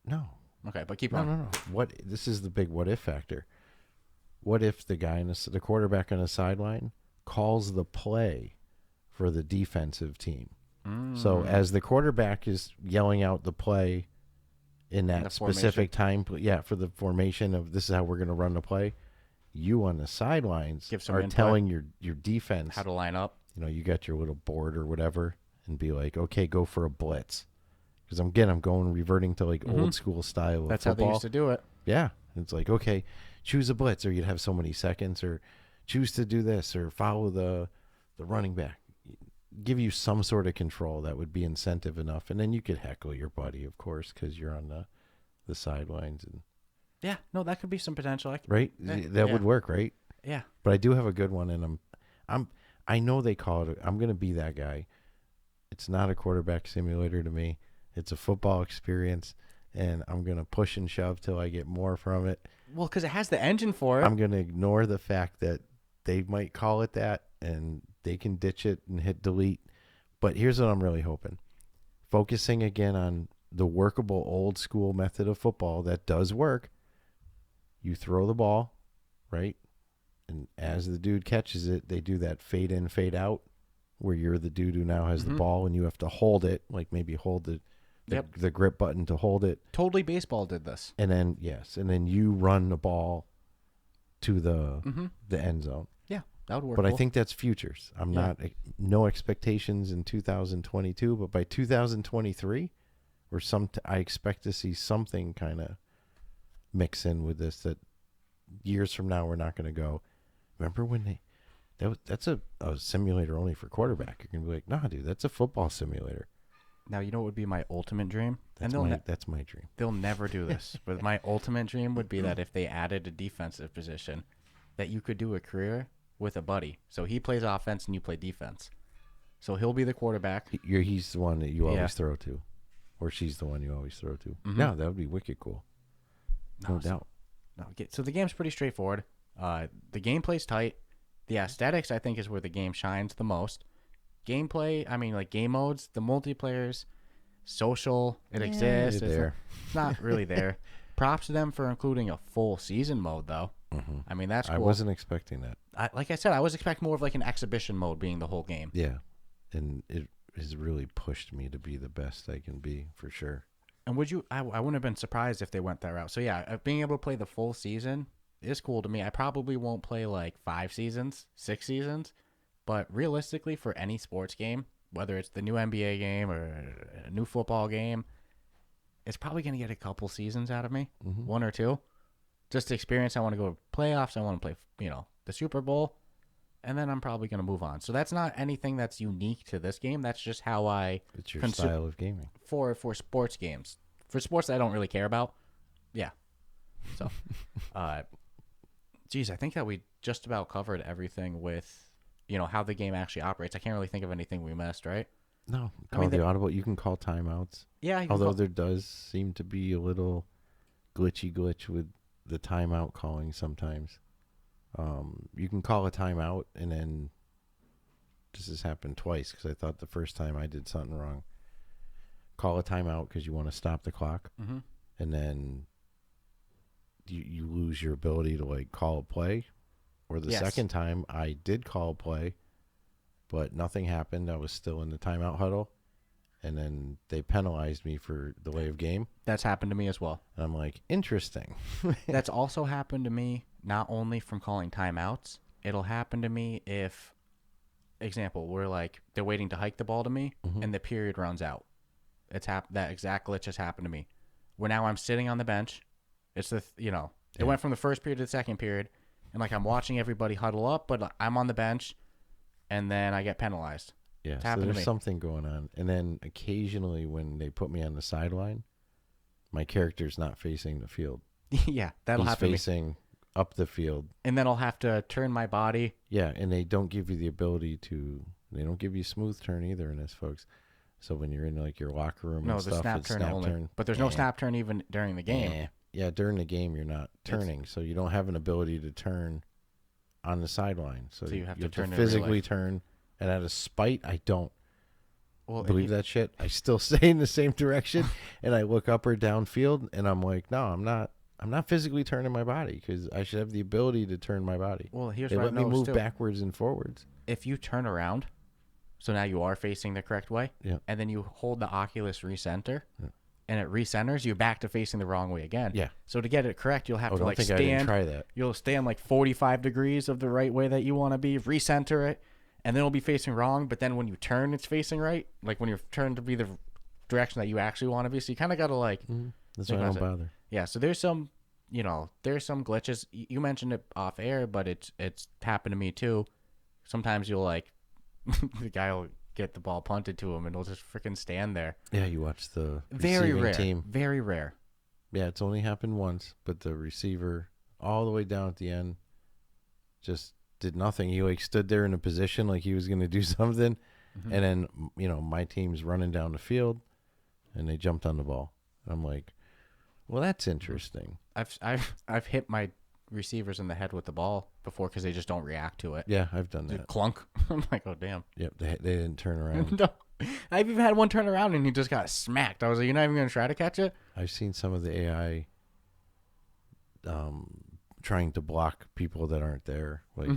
No. Okay, but keep going. No. This is the big what if factor. What if the guy the quarterback on the sideline calls the play for the defensive team? So as the quarterback is yelling out the play in that specific time, for the formation of this is how we're going to run the play, you on the sidelines are telling your defense how to line up. You got your little board or whatever, and be like, okay, go for a blitz. Because I'm reverting to like old school style of That's football. how they used to do it. Yeah, it's like, okay, choose a blitz, or you'd have so many seconds, or choose to do this, or follow the running back. Give you some sort of control that would be incentive enough, and then you could heckle your buddy, of course, because you're on the sidelines. And yeah, no, that could be some potential. Right, that would work, right? Yeah, but I do have a good one, and I know they call it. I'm gonna be that guy. It's not a quarterback simulator to me. It's a football experience, and I'm gonna push and shove till I get more from it. Well, because it has the engine for it. I'm gonna ignore the fact that they might call it that, and they can ditch it and hit delete. But here's what I'm really hoping. focusing again on the workable old school method of football that does work. You throw the ball, right? And as the dude catches it, they do that fade in, fade out, where you're the dude who now has the ball and you have to hold it, like maybe hold the grip button to hold it. Totally Baseball did this. And then, and then you run the ball to the end zone. Yeah, that would work. But I think that's futures. No expectations in 2022, but by 2023, I expect to see something kind of mix in with this that years from now we're not going to go. Remember when that's a simulator only for quarterback? You're going to be like, nah, dude, that's a football simulator. Now, you know what would be my ultimate dream? That's my dream. They'll never do this. But my ultimate dream would be that if they added a defensive position, that you could do a career with a buddy. So he plays offense and you play defense. So he'll be the quarterback. He's the one that you always throw to. Or she's the one you always throw to. Yeah, that would be wicked cool. No doubt. So the game's pretty straightforward. The gameplay's tight. The aesthetics, I think, is where the game shines the most. Gameplay, I mean, like game modes, the multiplayers, social, it exists. It's not really there. Props to them for including a full season mode, though. I mean, that's cool. I wasn't expecting that. Like I said, I was expecting more of like an exhibition mode being the whole game. Yeah, and it has really pushed me to be the best I can be, for sure. And I wouldn't have been surprised if they went that route. So yeah, being able to play the full season is cool to me. I probably won't play like 5 seasons, 6 seasons, but realistically for any sports game, whether it's the new NBA game or a new football game, it's probably going to get a couple seasons out of me, 1 or 2. Just to experience, I want to go to playoffs, I want to play, the Super Bowl, and then I'm probably going to move on. So that's not anything that's unique to this game. That's just how it's your style of gaming. For sports games. For sports that I don't really care about. Yeah. So, geez, I think that we just about covered everything with, how the game actually operates. I can't really think of anything we missed, right? No. The audible. You can call timeouts. Yeah. Although there does seem to be a little glitch with the timeout calling sometimes. You can call a timeout, and then this has happened twice because I thought the first time I did something wrong. Call a timeout because you want to stop the clock, and then you lose your ability to like call a play. Or the second time I did call a play, but nothing happened. I was still in the timeout huddle, and then they penalized me for delay of game. That's happened to me as well. And I'm like, interesting. That's also happened to me, not only from calling timeouts. It'll happen to me if, example, we're like, they're waiting to hike the ball to me, and the period runs out. That exact glitch has happened to me. Where now I'm sitting on the bench. It's it went from the first period to the second period, and like I'm watching everybody huddle up, but I'm on the bench, and then I get penalized. Yeah, so there's something going on. And then occasionally when they put me on the sideline, my character's not facing the field. Yeah, that'll happen. He's facing up the field. And then I'll have to turn my body. Yeah, and they don't give you the ability they don't give you smooth turn either in this, folks. So when you're in like your locker room and stuff, snap it's turn snap only. turn. But there's no snap turn even during the game. Yeah, during the game you're not turning, so you don't have an ability to turn on the sideline. So you have to turn physically turn. And out of spite, I don't believe that shit. I still stay in the same direction, and I look up or downfield, and I'm like, no, I'm not physically turning my body because I should have the ability to turn my body. Well, here's they what let me move backwards and forwards. If you turn around, so now you are facing the correct way, and then you hold the Oculus recenter, and it recenters you back to facing the wrong way again. Yeah. So to get it correct, you'll have to like stand. I didn't try that. You'll stand like 45 degrees of the right way that you want to be, recenter it. And then it'll be facing wrong, but then when you turn, it's facing right. Like when you're turned to be the direction that you actually want to be. So you kind of got to like. That's why I don't bother. Yeah. So there's some, there's some glitches. You mentioned it off air, but it's happened to me too. Sometimes you'll like, the guy will get the ball punted to him and he'll just freaking stand there. Yeah, you watch the very rare team. Very rare. Yeah, it's only happened once, but the receiver all the way down at the end just did nothing. He like stood there in a position like he was going to do something, and then my team's running down the field, and they jumped on the ball. I'm like, well, that's interesting. I've hit my receivers in the head with the ball before because they just don't react to it. Yeah, I've done that. Clunk. I'm like, oh damn. Yep, they didn't turn around. No. I've even had one turn around and he just got smacked. I was like, you're not even going to try to catch it? I've seen some of the AI trying to block people that aren't there. Like,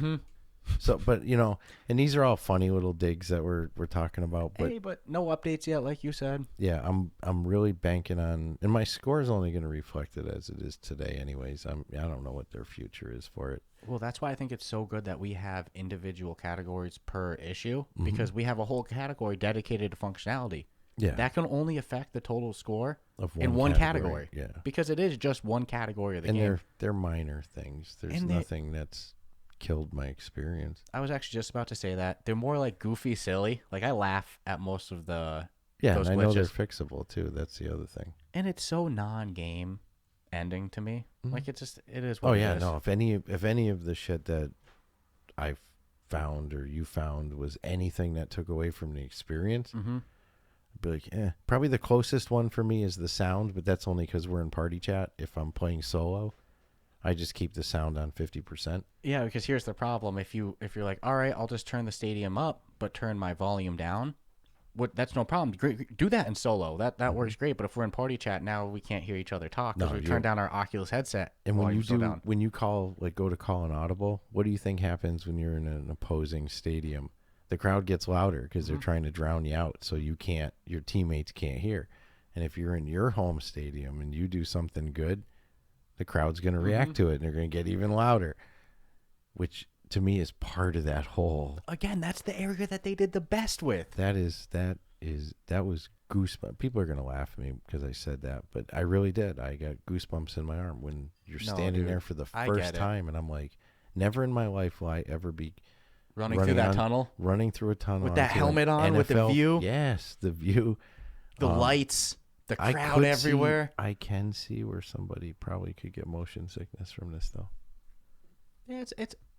so, but you know, and these are all funny little digs that we're talking about. But Hey, but no updates yet, like you said. yeah, I'm really banking on, and my score is only going to reflect it as it is today, anyways. I don't know what their future is for it. Well, that's why I think it's so good that we have individual categories per issue, because we have a whole category dedicated to functionality. Yeah, That can only affect the total score of in one category. Yeah, because it is just one category of the game. And they're minor things. There's nothing that's killed my experience. I was actually just about to say that. They're more like goofy, silly. Like, I laugh at most of those and I know they're glitches. fixable too. That's the other thing. And it's so non-game ending to me. Like, it is Oh what yeah, it is. no. If any of the shit that I found or you found was anything that took away from the experience, I'd be like, probably the closest one for me is the sound, but that's only because we're in party chat. If I'm playing solo, I just keep the sound on 50%. Yeah, because here's the problem. If you're like, all right, I'll just turn the stadium up, but turn my volume down, that's no problem. Great, do that in solo. That works great. But if we're in party chat now, we can't hear each other talk because we turned down our Oculus headset. And when you call, like, go to call an audible, what do you think happens when you're in an opposing stadium? The crowd gets louder because they're trying to drown you out, so your teammates can't hear. And if you're in your home stadium and you do something good, the crowd's going to react to it, and they're going to get even louder, which to me is part of that whole. Again, that's the area that they did the best with. That was goosebumps. People are going to laugh at me because I said that, but I really did. I got goosebumps in my arm when you're standing there for the first time, and I'm like, never in my life will I ever be running through that tunnel, running through a tunnel with that helmet on, with the view. Yes, the view, the lights. The crowd everywhere. I can see where somebody probably could get motion sickness from this, though. Yeah,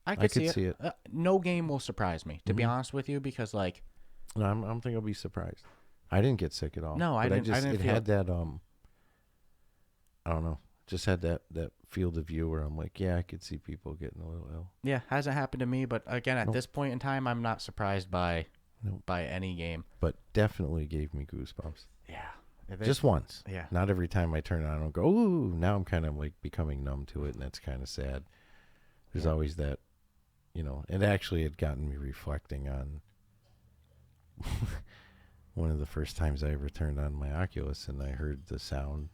I could see it. No game will surprise me, to be honest with you, because like, no, I don't think I'll be surprised. I didn't get sick at all. No, I didn't. It had that I don't know. Just had that field of view where I'm like, yeah, I could see people getting a little ill. Yeah, hasn't happened to me, but again, at this point in time, I'm not surprised by any game. But definitely gave me goosebumps. Yeah. Just once. Yeah. Not every time I turn it on, I'll go, ooh, now I'm kind of like becoming numb to it, and that's kind of sad. There's always that, it actually had gotten me reflecting on one of the first times I ever turned on my Oculus and I heard the sound,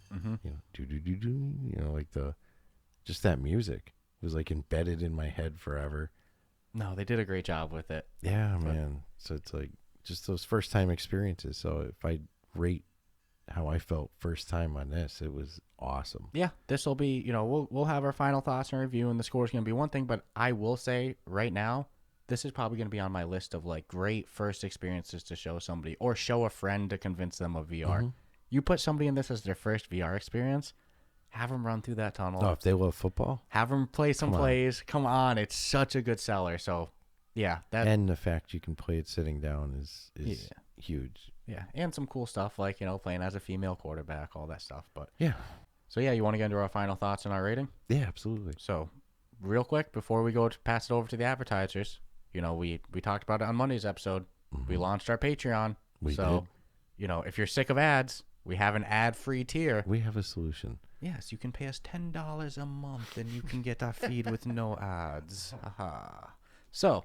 do-do-do-do, like just that music. It was like embedded in my head forever. No, they did a great job with it. Yeah, man. So it's like just those first time experiences. So if I rate how I felt first time on this, it was awesome. Yeah, this will be, we'll have our final thoughts and review, and the score is going to be one thing, but I will say right now, this is probably going to be on my list of like great first experiences to show somebody or show a friend to convince them of VR. You put somebody in this as their first VR experience, have them run through that tunnel. Oh, if they love football? Have them play some plays. Come on, it's such a good seller. So, yeah. And the fact you can play it sitting down is huge. Yeah, and some cool stuff like, playing as a female quarterback, all that stuff. But yeah. So, yeah, you want to get into our final thoughts and our rating? Yeah, absolutely. So, real quick, before we go to pass it over to the advertisers, we talked about it on Monday's episode. We launched our Patreon. We did. If you're sick of ads, we have an ad-free tier. We have a solution. Yes, you can pay us $10 a month, and you can get our feed with no ads. So,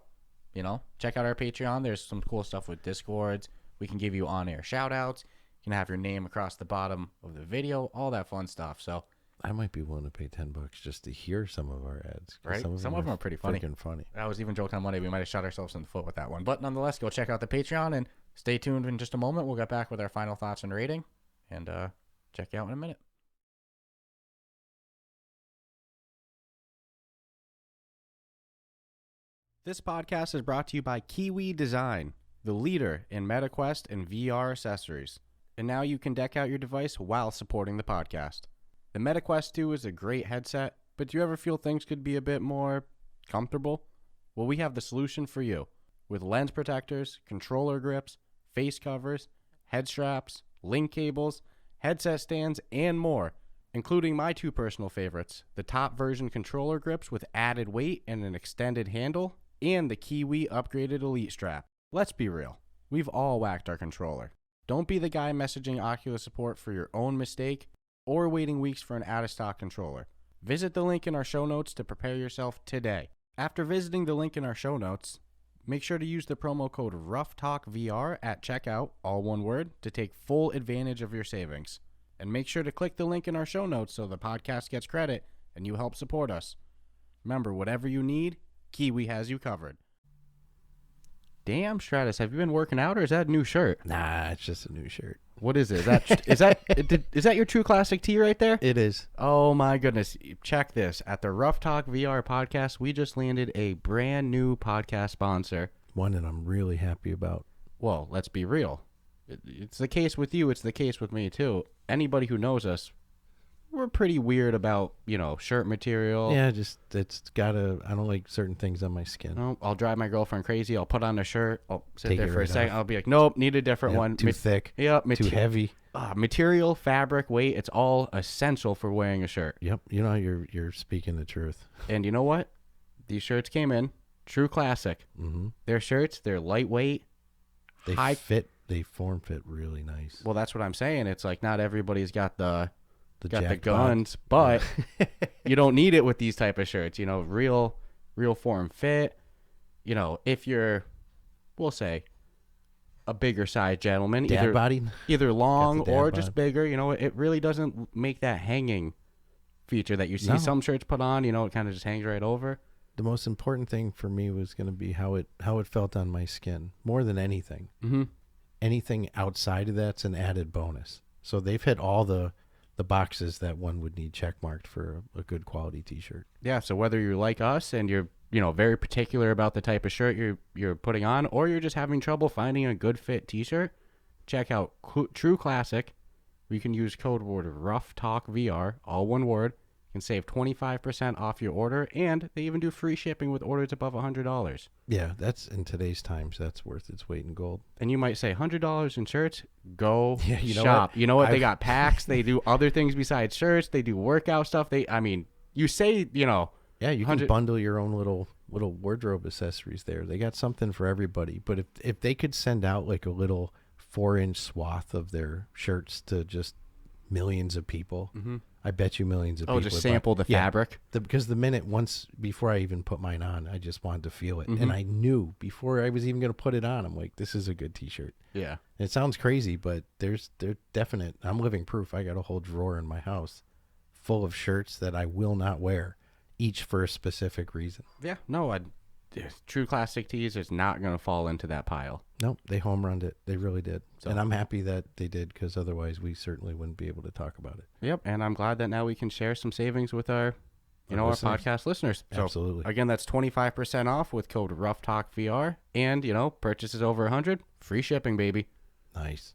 check out our Patreon. There's some cool stuff with Discords. We can give you on-air shout-outs. You can have your name across the bottom of the video, all that fun stuff. So I might be willing to pay $10 just to hear some of our ads. Right? Some of them are pretty funny. Freaking funny. I was even joking on Monday. We might have shot ourselves in the foot with that one. But nonetheless, go check out the Patreon and stay tuned in just a moment. We'll get back with our final thoughts and rating. And check you out in a minute. This podcast is brought to you by Kiwi Design, the leader in MetaQuest and VR accessories. And now you can deck out your device while supporting the podcast. The MetaQuest 2 is a great headset, but do you ever feel things could be a bit more comfortable? Well, we have the solution for you. With lens protectors, controller grips, face covers, head straps, link cables, headset stands, and more, including my two personal favorites, the top version controller grips with added weight and an extended handle, and the Kiwi upgraded Elite strap. Let's be real. We've all whacked our controller. Don't be the guy messaging Oculus support for your own mistake or waiting weeks for an out-of-stock controller. Visit the link in our show notes to prepare yourself today. After visiting the link in our show notes, make sure to use the promo code RuffTalkVR at checkout, all one word, to take full advantage of your savings. And make sure to click the link in our show notes so the podcast gets credit and you help support us. Remember, whatever you need, Kiwi has you covered. Damn, Stratus, have you been working out or is that a new shirt? Nah, it's just a new shirt. What is it? Is that your True Classic tee right there? It is. Oh my goodness. Check this. At the Ruff Talk VR podcast, we just landed a brand new podcast sponsor. One that I'm really happy about. Well, let's be real. It's the case with you. It's the case with me too. Anybody who knows us, we're pretty weird about, shirt material. Yeah, I don't like certain things on my skin. No, I'll drive my girlfriend crazy. I'll put on a shirt. I'll sit Take there it for a right second. off. I'll be like, nope, need a different one. Too thick. Yeah, too heavy. Material, fabric, weight, it's all essential for wearing a shirt. Yep, you're speaking the truth. And you know what? These shirts came in True Classic. Mm-hmm. They're shirts, they're lightweight. They form fit really nice. Well, that's what I'm saying. It's like not everybody's got the guns, bod. but you don't need it with these type of shirts. Real form fit. If you're, we'll say, a bigger size gentleman, Dad body, either long or bod. just bigger. It really doesn't make that hanging feature that you see some shirts put on. It kind of just hangs right over. The most important thing for me was going to be how it felt on my skin more than anything. Mm-hmm. Anything outside of that's an added bonus. So they've hit all the boxes that one would need checkmarked for a good quality T-shirt. Yeah. So whether you're like us and you're very particular about the type of shirt you're putting on, or you're just having trouble finding a good fit T-shirt, check out True Classic. You can use code word RuffTalkVR, all one word. You can save 25% off your order, and they even do free shipping with orders above $100. Yeah, that's in today's times. That's worth its weight in gold. And you might say $100 in shirts. Go you know shop. what? You know what? They got packs. They do other things besides shirts. They do workout stuff. You say Yeah, you can bundle your own little wardrobe accessories there. They got something for everybody. But if they could send out like a little 4-inch swath of their shirts to just millions of people, mm-hmm. I bet you millions of people. Oh, just sample the fabric? Because before I even put mine on, I just wanted to feel it. Mm-hmm. And I knew before I was even going to put it on, I'm like, this is a good T-shirt. Yeah. And it sounds crazy, but they're definite. I'm living proof. I got a whole drawer in my house full of shirts that I will not wear, each for a specific reason. Yeah. No, True Classic tees is not going to fall into that pile. Nope, they home runned it. They really did. So, and I'm happy that they did, because otherwise we certainly wouldn't be able to talk about it. Yep, and I'm glad that now we can share some savings with our podcast listeners. So, absolutely. Again, that's 25% off with code RuffTalkVR, and, purchases over 100, free shipping, baby. Nice.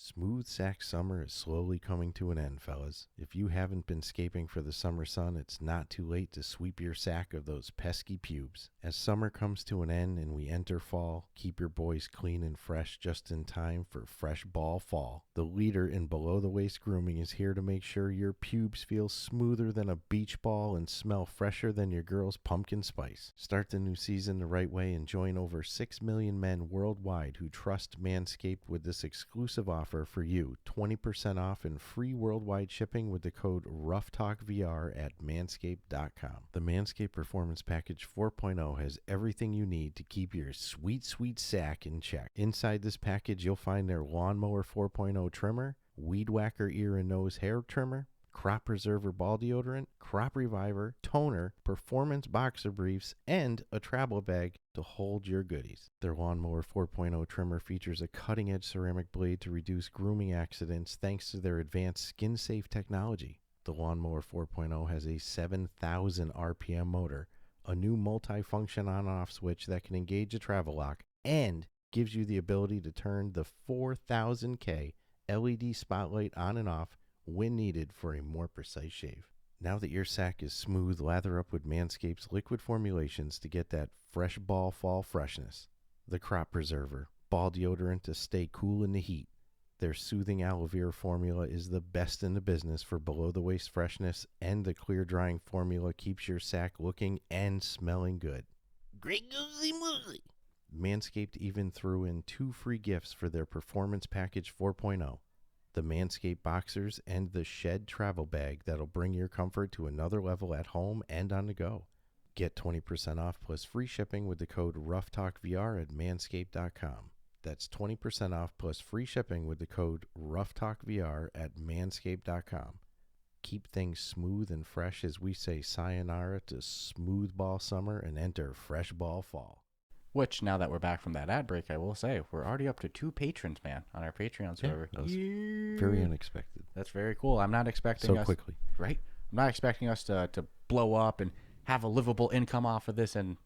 Smooth sack summer is slowly coming to an end, fellas. If you haven't been scaping for the summer sun, it's not too late to sweep your sack of those pesky pubes. As summer comes to an end and we enter fall, keep your boys clean and fresh just in time for Fresh Ball Fall. The leader in below-the-waist grooming is here to make sure your pubes feel smoother than a beach ball and smell fresher than your girl's pumpkin spice. Start the new season the right way and join over 6 million men worldwide who trust Manscaped with this exclusive offer for you. 20% off and free worldwide shipping with the code RuffTalkVR at manscaped.com. The Manscaped Performance Package 4.0 has everything you need to keep your sweet, sweet sack in check. Inside this package, you'll find their Lawnmower 4.0 trimmer, Weed Whacker ear and nose hair trimmer, Crop Preserver ball deodorant, Crop Reviver, toner, performance boxer briefs, and a travel bag to hold your goodies. Their Lawnmower 4.0 trimmer features a cutting-edge ceramic blade to reduce grooming accidents thanks to their advanced skin-safe technology. The Lawnmower 4.0 has a 7,000 RPM motor, a new multi-function on-off switch that can engage a travel lock, and gives you the ability to turn the 4,000K LED spotlight on and off when needed for a more precise shave. Now that your sack is smooth, lather up with Manscaped's liquid formulations to get that fresh ball fall freshness. The Crop Preserver, ball deodorant to stay cool in the heat. Their soothing aloe vera formula is the best in the business for below-the-waist freshness, and the clear drying formula keeps your sack looking and smelling good. Great goosey moosey! Manscaped even threw in 2 free gifts for their Performance Package 4.0, the Manscaped Boxers and the Shed Travel Bag that'll bring your comfort to another level at home and on the go. Get 20% off plus free shipping with the code RuffTalkVR at manscaped.com. That's 20% off plus free shipping with the code RuffTalkVR at manscaped.com. Keep things smooth and fresh as we say sayonara to smooth ball summer and enter fresh ball fall. Which, now that we're back from that ad break, I will say, we're already up to 2 patrons, man, on our Patreon server. That was very unexpected. That's very cool. I'm not expecting us... So quickly. Right? I'm not expecting us to blow up and have a livable income off of this and,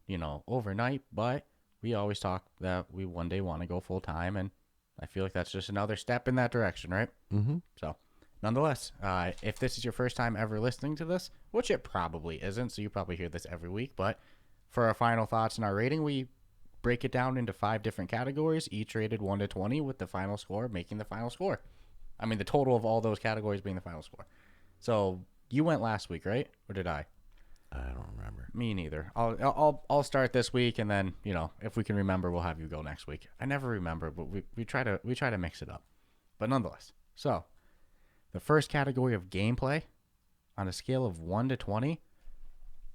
overnight, but we always talk that we one day want to go full-time, and I feel like that's just another step in that direction, right? Mm-hmm. So, nonetheless, if this is your first time ever listening to this, which it probably isn't, so you probably hear this every week, but for our final thoughts and our rating, we break it down into 5 different categories, each rated 1 to 20, with the final score making the final score. I mean, the total of all those categories being the final score. So, you went last week, right? Or did I? I don't remember. Me neither. I'll start this week, and then if we can remember, we'll have you go next week. I never remember, but we try to mix it up. But nonetheless, so the first category of gameplay, on a scale of 1 to 20,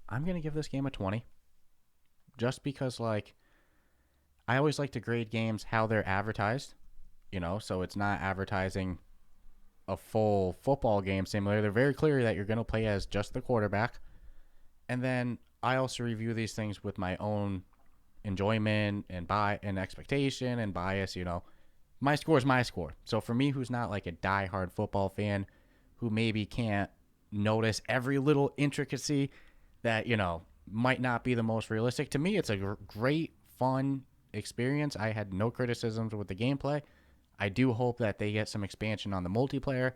I'm gonna give this game a 20. Just because, I always like to grade games how they're advertised. So it's not advertising a full football game simulator. They're very clear that you're gonna play as just the quarterback. And then I also review these things with my own enjoyment and expectation and bias. My score is my score. So for me, who's not like a diehard football fan, who maybe can't notice every little intricacy that might not be the most realistic, to me, it's a great, fun experience. I had no criticisms with the gameplay. I do hope that they get some expansion on the multiplayer.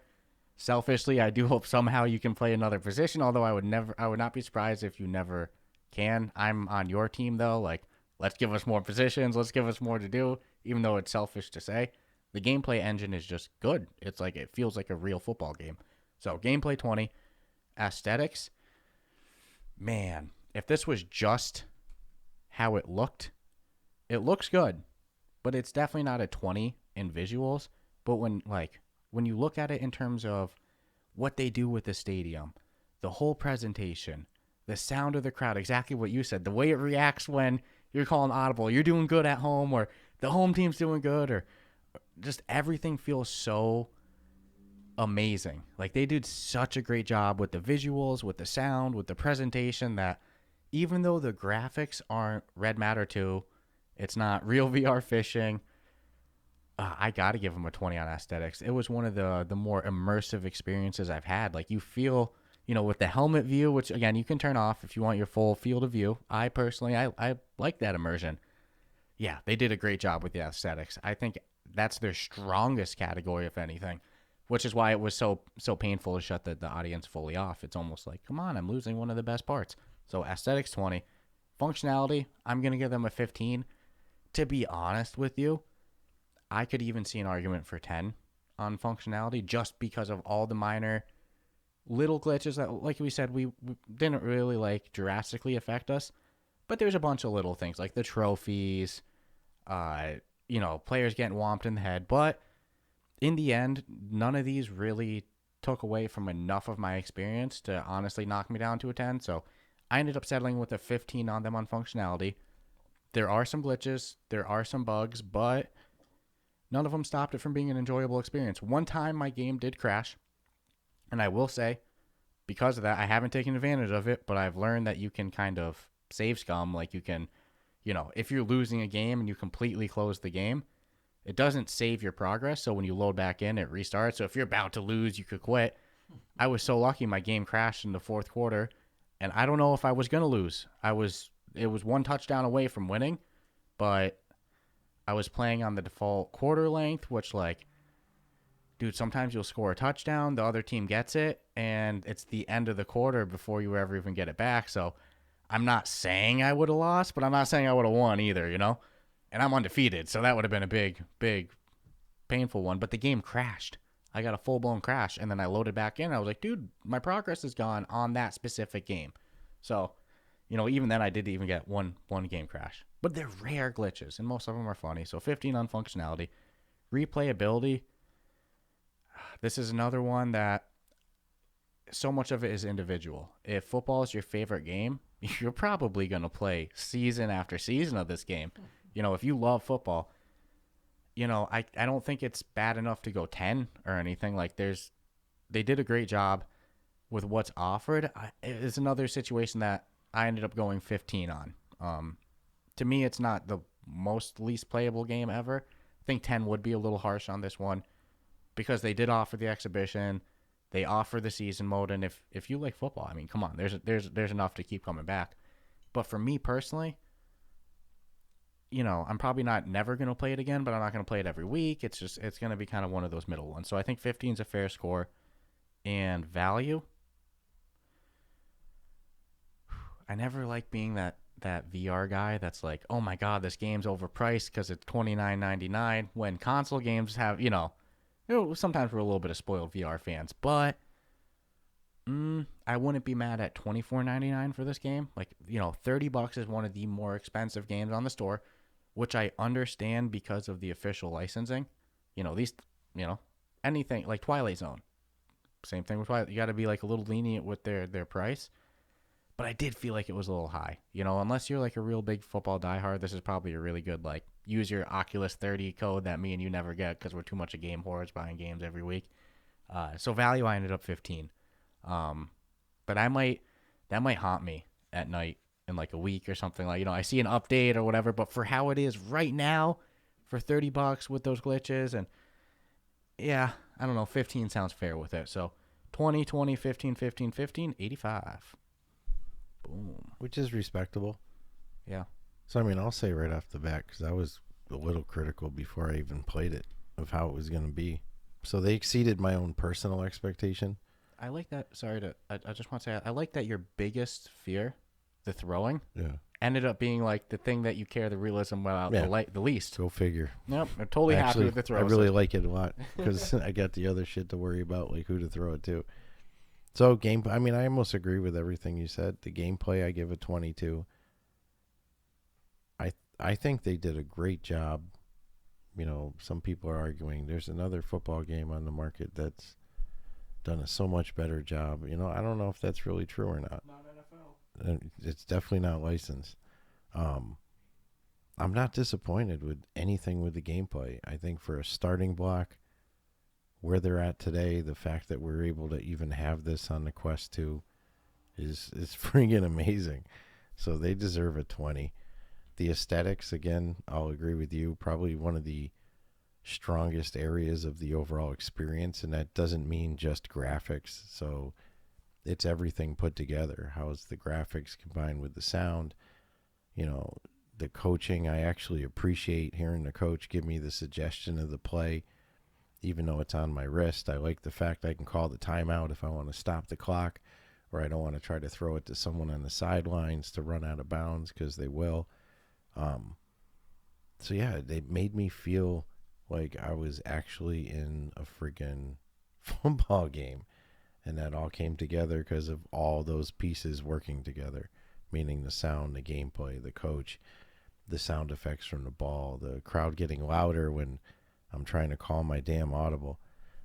Selfishly, I do hope somehow you can play another position, although I would not be surprised if you never can. I'm on your team, though. Let's give us more positions. Let's give us more to do, even though it's selfish to say. The gameplay engine is just good. It feels like a real football game. So, gameplay 20. Aesthetics. Man, if this was just how it looks good. But it's definitely not a 20 in visuals. But when you look at it in terms of what they do with the stadium, the whole presentation, the sound of the crowd, exactly what you said, the way it reacts when you're calling audible, you're doing good at home, or the home team's doing good, or just everything feels so amazing. They did such a great job with the visuals, with the sound, with the presentation, that even though the graphics aren't Red Matter 2, it's not real VR fishing, I got to give them a 20 on aesthetics. It was one of the more immersive experiences I've had. You feel, with the helmet view, which, again, you can turn off if you want your full field of view. I personally, I like that immersion. Yeah, they did a great job with the aesthetics. I think that's their strongest category, if anything, which is why it was so painful to shut the audience fully off. It's almost like, come on, I'm losing one of the best parts. So aesthetics, 20. Functionality, I'm going to give them a 15. To be honest with you, I could even see an argument for 10 on functionality, just because of all the minor little glitches that, like we said, we didn't really drastically affect us. But there's a bunch of little things like the trophies, players getting whomped in the head. But in the end, none of these really took away from enough of my experience to honestly knock me down to a 10. So I ended up settling with a 15 on them on functionality. There are some glitches, there are some bugs, but none of them stopped it from being an enjoyable experience. One time my game did crash, and I will say, because of that, I haven't taken advantage of it, but I've learned that you can kind of save scum. You can, if you're losing a game and you completely close the game, it doesn't save your progress. So when you load back in, it restarts. So if you're about to lose, you could quit. I was so lucky my game crashed in the fourth quarter, and I don't know if I was going to lose. It was one touchdown away from winning, but I was playing on the default quarter length, which, dude, sometimes you'll score a touchdown, the other team gets it, and it's the end of the quarter before you ever even get it back. So I'm not saying I would have lost, but I'm not saying I would have won either, And I'm undefeated, so that would have been a big, big, painful one. But the game crashed. I got a full-blown crash, and then I loaded back in. I was like, dude, my progress is gone on that specific game. So, even then I did even get one game crash. but they're rare glitches, and most of them are funny. So 15 on functionality. Replayability, this is another one that so much of it is individual. If football is your favorite game, you're probably going to play season after season of this game. If you love football, I don't think it's bad enough to go 10 or anything. Like they did a great job with what's offered. It's another situation that I ended up going 15 on. To me, it's not the least playable game ever. I think 10 would be a little harsh on this one because they did offer the exhibition. They offer the season mode, and if you like football, I mean, come on, there's enough to keep coming back. But for me personally, I'm probably not never going to play it again, but I'm not going to play it every week. It's going to be kind of one of those middle ones. So I think 15 is a fair score. And value, I never like being that VR guy that's like, oh my God, this game's overpriced because it's $29.99 when console games have, sometimes we're a little bit of spoiled VR fans, but I wouldn't be mad at $24.99 for this game. Like, $30 is one of the more expensive games on the store, which I understand because of the official licensing. These, anything like Twilight Zone. Same thing with Twilight. You got to be like a little lenient with their price. But I did feel like it was a little high. Unless you're like a real big football diehard, this is probably a really good, like, use your Oculus 30 code that me and you never get because we're too much of game whores buying games every week. So value, I ended up 15. But that might haunt me at night in like a week or something. Like, I see an update or whatever, but for how it is right now, for $30 with those glitches, and yeah, I don't know, 15 sounds fair with it. So 20, 20, 15, 15, 15, 85. Boom. Which is respectable. Yeah. So, I'll say right off the bat, because I was a little critical before I even played it of how it was going to be. So they exceeded my own personal expectation. I like that. I just want to say, I like that your biggest fear, the throwing, ended up being like the thing that you care the realism about the least. Go figure. Yep. I'm totally happy with the throw. I really like it a lot because I got the other shit to worry about, like who to throw it to. So I almost agree with everything you said. The gameplay, I give a 22. I think they did a great job. Some people are arguing there's another football game on the market that's done a so much better job. I don't know if that's really true or not. Not NFL. It's definitely not licensed. I'm not disappointed with anything with the gameplay. I think for a starting block, where they're at today, the fact that we're able to even have this on the Quest 2 is friggin' amazing. So they deserve a 20. The aesthetics, again, I'll agree with you, probably one of the strongest areas of the overall experience, and that doesn't mean just graphics. So it's everything put together. How's the graphics combined with the sound? The coaching, I actually appreciate hearing the coach give me the suggestion of the play. Even though it's on my wrist, I like the fact I can call the timeout if I want to stop the clock, or I don't want to try to throw it to someone on the sidelines to run out of bounds, because they will. So yeah, they made me feel like I was actually in a friggin' football game, and that all came together because of all those pieces working together, meaning the sound, the gameplay, the coach, the sound effects from the ball, the crowd getting louder when I'm trying to call my damn audible.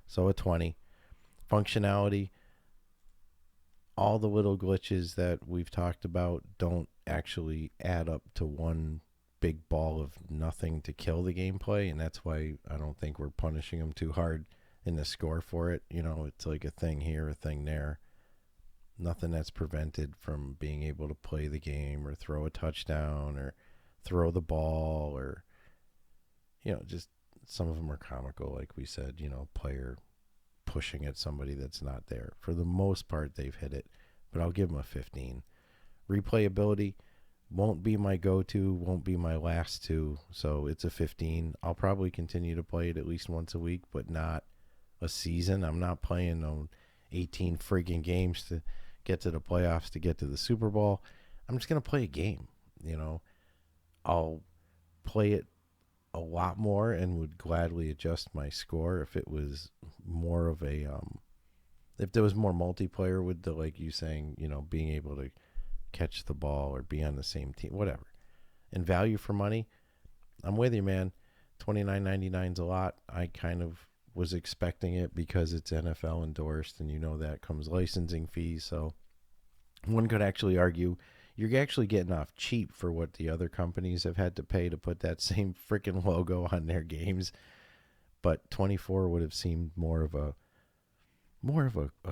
So a 20. Functionality, all the little glitches that we've talked about don't actually add up to one big ball of nothing to kill the gameplay, and that's why I don't think we're punishing them too hard in the score for it. It's like a thing here, a thing there. Nothing that's prevented from being able to play the game or throw a touchdown or throw the ball, or just some of them are comical, like we said, player pushing at somebody that's not there. For the most part, they've hit it, but I'll give them a 15. Replayability won't be my go-to, won't be my last two, so it's a 15. I'll probably continue to play it at least once a week, but not a season. I'm not playing on 18 freaking games to get to the playoffs, to get to the Super Bowl. I'm just going to play a game, I'll play it a lot more and would gladly adjust my score if it was more of a if there was more multiplayer with the, like you saying, being able to catch the ball or be on the same team, whatever. And value for money, I'm with you, man. $29.99 is a lot. I kind of was expecting it because it's NFL endorsed, and that comes licensing fees. So one could actually argue you're actually getting off cheap for what the other companies have had to pay to put that same freaking logo on their games. But 24 would have seemed more of a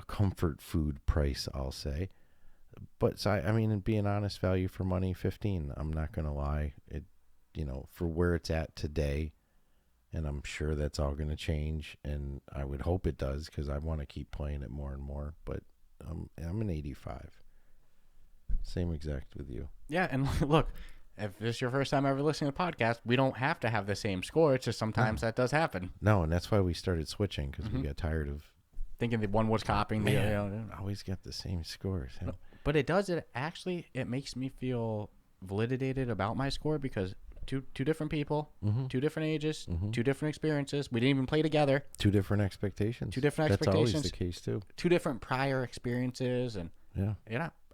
comfort food price, I'll say. But so, I mean, being honest, value for money, 15. I'm not gonna lie. It, for where it's at today, and I'm sure that's all gonna change, and I would hope it does because I want to keep playing it more and more. But I'm an 85. Same exact with you. Yeah, and look, if this is your first time ever listening to the podcast, we don't have to have the same score. It's just sometimes that does happen. No, and that's why we started switching, because we got tired of thinking that one was copying the other. Always got the same scores. No, but it does. It makes me feel validated about my score because two different people, 2 different ages, 2 different experiences. We didn't even play together. 2 different expectations. That's always the case too. 2 different prior experiences, and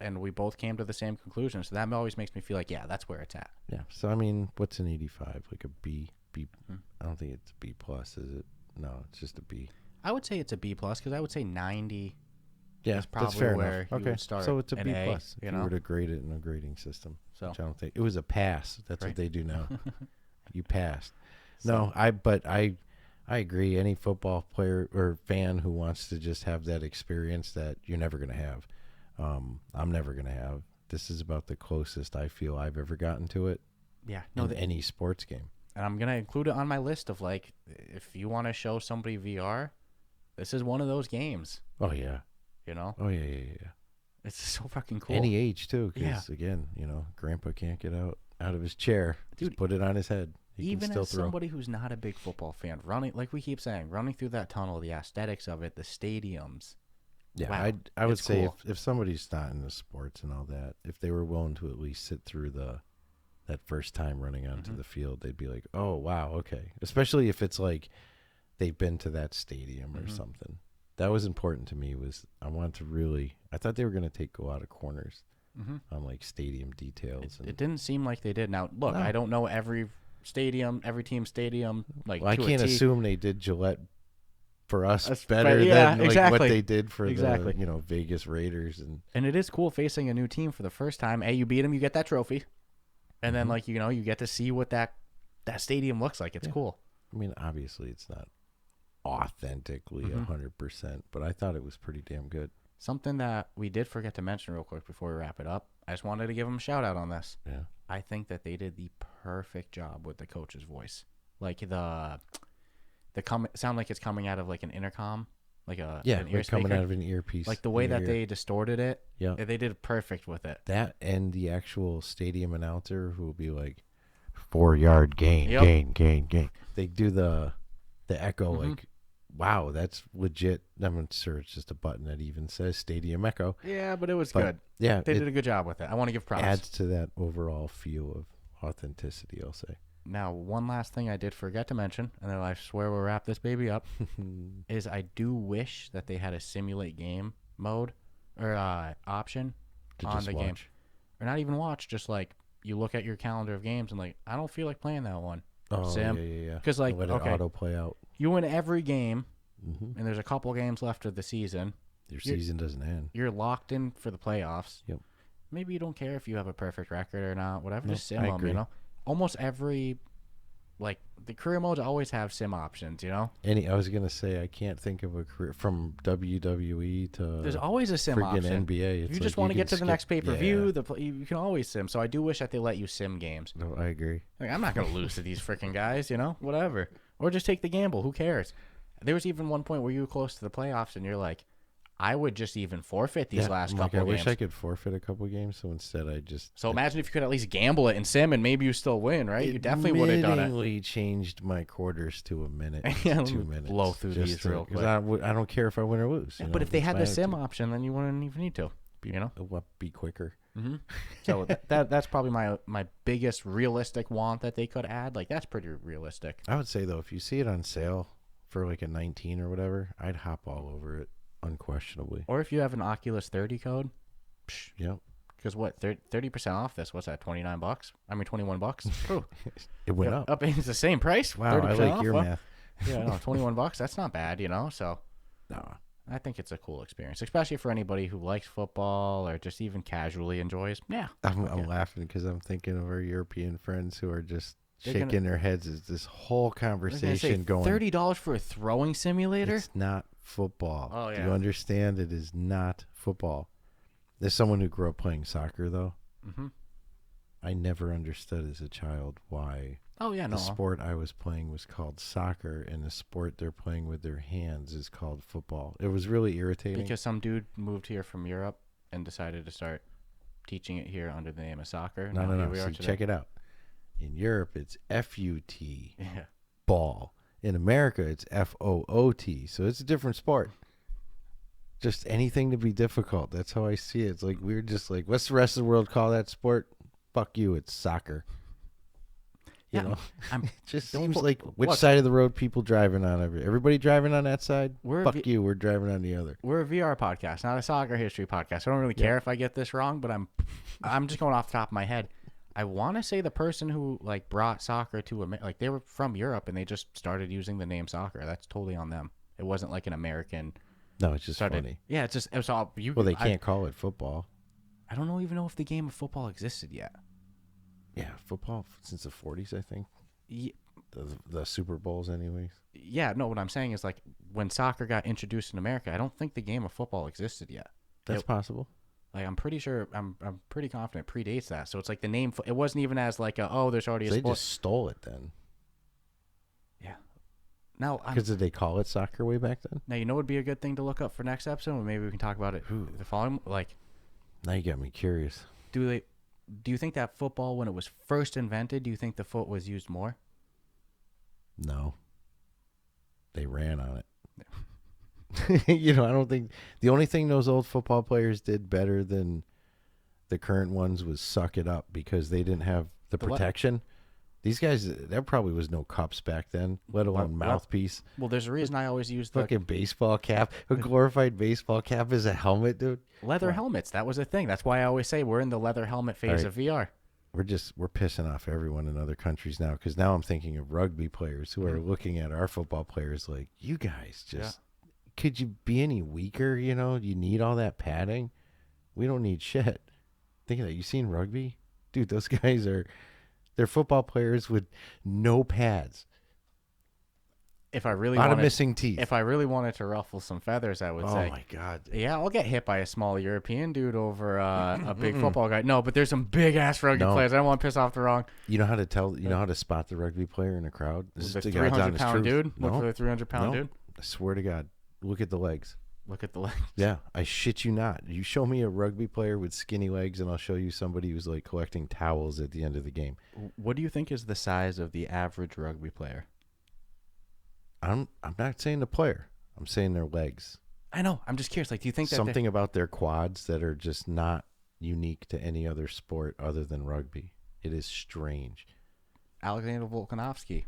and we both came to the same conclusion. So that always makes me feel like, that's where it's at. Yeah. So I mean, what's an 85? Like a B? I don't think it's a B plus, is it? No, it's just a B. I would say it's a B plus because I would say 90. Yeah, is probably that's fair where enough. you Okay, would start. So it's a B A, plus if you were to grade it in a grading system. So which I don't think it was a pass. That's what they do now. You passed. So, No, I agree. Any football player or fan who wants to just have that experience that you're never going to have, I'm never going to have. This is about the closest I feel I've ever gotten to it. Yeah, in any sports game. And I'm gonna include it on my list of like, if you want to show somebody VR, this is one of those games. Oh yeah. Oh yeah. It's so fucking cool. Any age too, because again, Grandpa can't get out of his chair. Dude, just put it on his head. He even can still as throw. Somebody who's not a big football fan, running, like we keep saying, running through that tunnel, the aesthetics of it, the stadiums. Yeah, wow, I would say cool. if somebody's not into sports and all that, if they were willing to at least sit through that first time running onto the field, they'd be like, oh wow, okay. Especially if it's like they've been to that stadium or something. That was important to me. I thought they were going to go out of corners on like stadium details. It didn't seem like they did. Now look, I don't know every team stadium. Like, I can't assume they did Gillette for us better than like exactly. what they did for the Vegas Raiders. And it is cool facing a new team for the first time. You beat them, you get that trophy, and then you get to see what that stadium looks like. It's cool. I mean, obviously it's not authentically 100%, but I thought it was pretty damn good. Something that we did forget to mention real quick before we wrap it up, I just wanted to give them a shout out on this. Yeah, I think that they did the perfect job with the coach's voice. Like the sound like it's coming out of like an intercom, like an ear like coming out of an earpiece. Like the way that they distorted it, they did perfect with it. That and the actual stadium announcer who will be like 4-yard gain, gain. They do the echo like, wow, that's legit. I'm sure it's just a button that even says Stadium Echo. Yeah, but it was good. Yeah, they did a good job with it. I want to give props. Adds to that overall feel of authenticity, I'll say. Now, one last thing I did forget to mention, and then I swear we'll wrap this baby up, is I do wish that they had a simulate game mode or option on the game. Or not even watch, just like you look at your calendar of games and like, I don't feel like playing that one. Oh, Sim. yeah. Because like, let it auto play out. You win every game, and there's a couple games left of the season. Your season doesn't end. You're locked in for the playoffs. Yep. Maybe you don't care if you have a perfect record or not. Whatever, just sim I them. agree. Almost every, like the career modes always have sim options. I was gonna say I can't think of a career from WWE to. There's always a sim option. NBA. If you just want to get to the next pay-per-view, you can always sim. So I do wish that they let you sim games. No, I agree. Like, I'm not gonna lose to these freaking guys. Whatever. Or just take the gamble. Who cares? There was even one point where you were close to the playoffs, and you're like, I would just even forfeit these last couple games. I wish I could forfeit a couple games, so instead I just... So imagine if you could at least gamble it in sim, and maybe you still win, right? You definitely would have done it. I immediately changed my quarters to a minute, 2 minutes. Blow through these real quick. I don't care if I win or lose. But if they had the sim option, then you wouldn't even need to. Be quicker. So that's probably my biggest realistic want that they could add. Like, that's pretty realistic. I would say, though, if you see it on sale for like a 19 or whatever, I'd hop all over it. Unquestionably. Or if you have an Oculus 30 code, yep, Because what, 30% off this? What's that, $29? I mean, $21? Ooh. It went up. Up, it's the same price. Wow, I 30% like off? your Well, math. Yeah, no, $21. That's not bad, So No. I think it's a cool experience, especially for anybody who likes football or just even casually enjoys. Yeah. I'm laughing because I'm thinking of our European friends who are just shaking gonna- their heads as this whole I was gonna say, conversation going. $30 for a throwing simulator? It's not football. Oh, Do yeah. you understand? It is not football. There's someone who grew up playing soccer, though. Mm-hmm. I never understood as a child why Oh, yeah, no. the sport I was playing was called soccer and the sport they're playing with their hands is called football. It was really irritating. Because some dude moved here from Europe and decided to start teaching it here under the name of soccer. No. See, check it out. In Europe, it's F-U-T, Yeah. ball. In America, it's F-O-O-T. So it's a different sport. Just anything to be difficult. That's how I see it. It's like we're just like, what's the rest of the world call that sport? Fuck you. It's soccer. You know, I'm it just don't seems put- like which what? side of the road people driving on. Everybody driving on that side? We're Fuck you. We're driving on the other. We're a VR podcast, not a soccer history podcast. I don't really care if I get this wrong, but I'm just going off the top of my head. I want to say the person who like brought soccer to like they were from Europe and they just started using the name soccer. That's totally on them. It wasn't like an American. No, it's just started. funny. Yeah, it was all you. Well, they can't call it football. I don't even know if the game of football existed yet. Yeah, football since the 40s, I think. Yeah, The Super Bowls, anyways. yeah, no. What I'm saying is like when soccer got introduced in America, I don't think the game of football existed yet. That's possible. Like I'm pretty sure, I'm pretty confident it predates that. So it's like the name. It wasn't even as like there's already a They sport. just stole it then. Yeah. Now, Because did they call it soccer way back then? now you know what would be a good thing to look up for next episode. Maybe we can talk about it the following. Like, Now you got me curious. do you think that football when it was first invented? Do you think the foot was used more? No. They ran on it. I don't think the only thing those old football players did better than the current ones was suck it up because they didn't have the protection. These guys, there probably was no cups back then, let alone mouthpiece. Well, there's a reason I always use the Fucking baseball cap. A glorified baseball cap is a helmet, dude. leather helmets. That was a thing. That's why I always say we're in the leather helmet phase right. of VR. We're pissing off everyone in other countries now because now I'm thinking of rugby players who are looking at our football players like, you guys just could you be any weaker? You need all that padding. We don't need shit. Think of that. You seen rugby, dude? Those guys they're football players with no pads. If I really A lot wanted, of missing teeth. if I really wanted to ruffle some feathers, I would say, oh my god. yeah, I'll get hit by a small European dude over a big football guy. No, but there's some big ass rugby players. I don't want to piss off the wrong. You know how to tell? You know how to spot the rugby player in a crowd? This The is the God's honest 300-pound truth. dude. Look for the 300-pound dude. I swear to God. Look at the legs. Look at the legs. Yeah, I shit you not. You show me a rugby player with skinny legs, and I'll show you somebody who's like collecting towels at the end of the game. What do you think is the size of the average rugby player? I'm not saying the player. I'm saying their legs. I know. I'm just curious. Like, do you think that Something about their quads that are just not unique to any other sport other than rugby? It is strange. Alexander Volkanovski,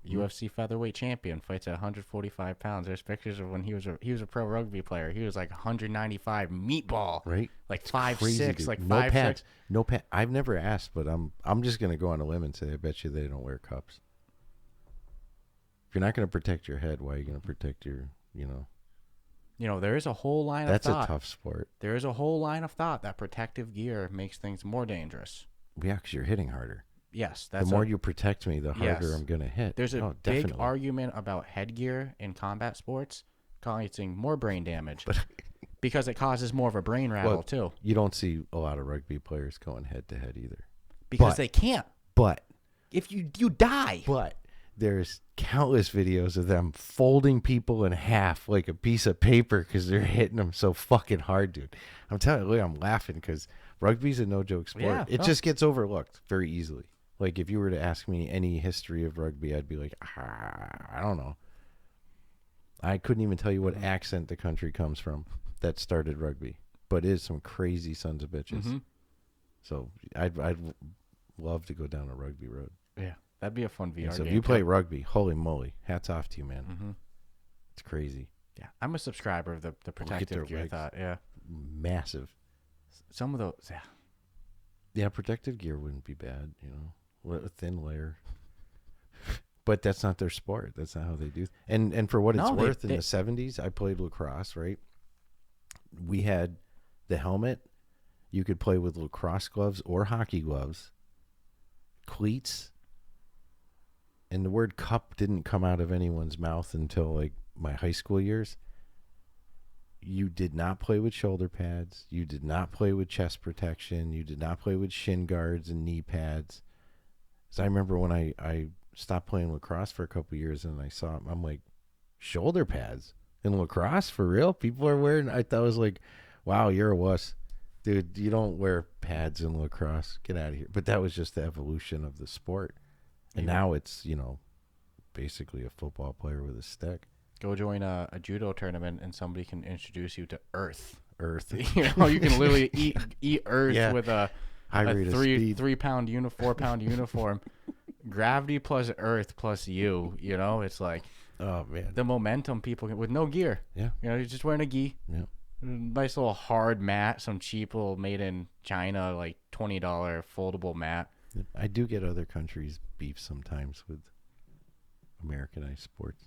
UFC featherweight champion, fights at 145 pounds. There's pictures of when he was a pro rugby player. He was like 195 meatball, Right? like It's 5'6", crazy, like dude. No 5'6". pads. No pad. I've never asked, but I'm just gonna go on a limb and say I bet you they don't wear cups. If you're not gonna protect your head, why are you gonna protect your? There is a whole line That's of thought. a tough sport. There is a whole line of thought that protective gear makes things more dangerous. Yeah, because you're hitting harder. Yes, The more you protect me, the harder Yes. I'm gonna hit. There's a big definitely. argument about headgear in combat sports causing more brain damage because it causes more of a brain rattle too. You don't see a lot of rugby players going head to head either. Because they can't. But If you die. there's countless videos of them folding people in half like a piece of paper because they're hitting them so fucking hard, dude. I'm telling you, I'm laughing because rugby's a no joke sport. Yeah, It just gets overlooked very easily. Like if you were to ask me any history of rugby, I'd be like, I don't know. I couldn't even tell you what accent the country comes from that started rugby, but it is some crazy sons of bitches. Mm-hmm. So I'd love to go down a rugby road. Yeah, that'd be a fun VR And so game. if you play rugby, holy moly, hats off to you, man. Mm-hmm. It's crazy. Yeah, I'm a subscriber of the protective gear legs. thought. Yeah, Massive. some of those. Yeah, Yeah, protective gear wouldn't be bad, you know, a thin layer. But that's not their sport. That's not how they do. And for what it's worth, in the 70s, I played lacrosse, right? We had the helmet. You could play with lacrosse gloves or hockey gloves, cleats. And the word cup didn't come out of anyone's mouth until like my high school years. You did not play with shoulder pads. You did not play with chest protection. You did not play with shin guards and knee pads. So I remember when I stopped playing lacrosse for a couple of years and I saw them, I'm like, shoulder pads in lacrosse for real? People are wearing. I thought it was like, wow, you're a wuss. Dude, you don't wear pads in lacrosse. Get out of here. But that was just the evolution of the sport. And now it's, you know, basically a football player with a stick. Go join a judo tournament and somebody can introduce you to earth. Earth. You know, you can literally eat earth with a rate of speed. 3 pound 4 pound uniform. Gravity plus earth plus you know, it's like, oh man, the momentum people get with no gear. Yeah. You know, you're just wearing a gi. Yeah. Nice little hard mat, some cheap little made in China, like $20 foldable mat. I do get other countries' beef sometimes with Americanized sports.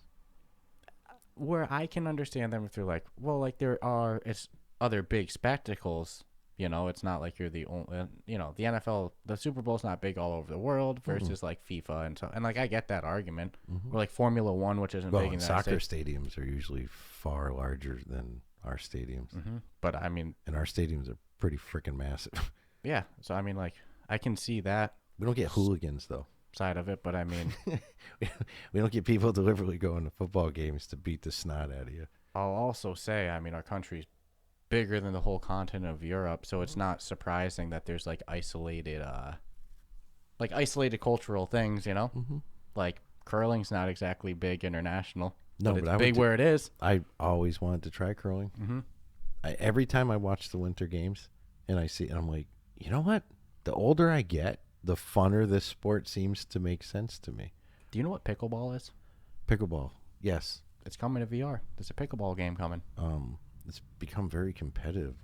Where I can understand them if they're like, well, like it's other big spectacles. You know, it's not like you're the only, you know, the NFL, the Super Bowl's not big all over the world versus like FIFA and so, and like I get that argument. Or like Formula One, which isn't big in the soccer stadiums are usually far larger than our stadiums. But I mean, and our stadiums are pretty freaking massive. Yeah, so I mean, like I can see that. We don't get hooligans though. Side of it, but I mean, we don't get people deliberately going to football games to beat the snot out of you. I'll also say, I mean, our country's bigger than the whole continent of Europe, so it's not surprising that there's like isolated cultural things, you know. Like curling's not exactly big international. No, but it's big where it is. I always wanted to try curling. Every time I watch the winter games and I see, and I'm like, you know what? The older I get, the funner this sport seems to make sense to me. Do you know what pickleball is? Pickleball, yes. It's coming to VR. There's a pickleball game coming. It's become very competitive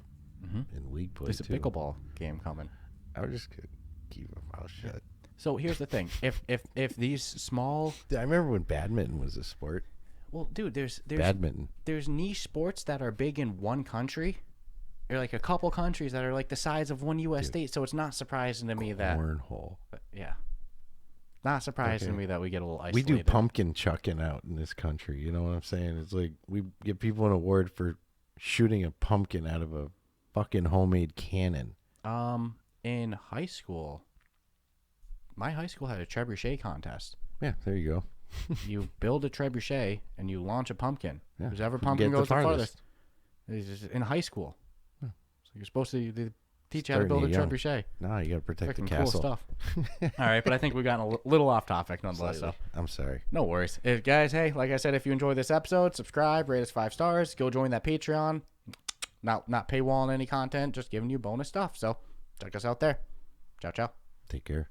in league play. There's a pickleball game coming. I was just gonna keep my mouth shut. So here's the thing: if these small, I remember when badminton was a sport. Well, dude, there's badminton. There's niche sports that are big in one country. Or like a couple countries that are like the size of one U.S. state, so it's not surprising to me that cornhole. Yeah, not surprising to me that we get a little isolated. We do pumpkin chucking out in this country. You know what I'm saying? It's like we give people an award for shooting a pumpkin out of a fucking homemade cannon. In high school, my high school had a trebuchet contest. Yeah, there you go. You build a trebuchet and you launch a pumpkin. Yeah. Whichever pumpkin goes the farthest. It's just in high school. You're supposed to teach you how to build a trebuchet. No, you got to protect the Cool castle. stuff. All right, but I think we've gotten a little off topic nonetheless. So. I'm sorry. No worries. Guys, hey, like I said, if you enjoyed this episode, subscribe, rate us 5 stars, go join that Patreon. Not paywalling any content, just giving you bonus stuff. So check us out there. Ciao, ciao. Take care.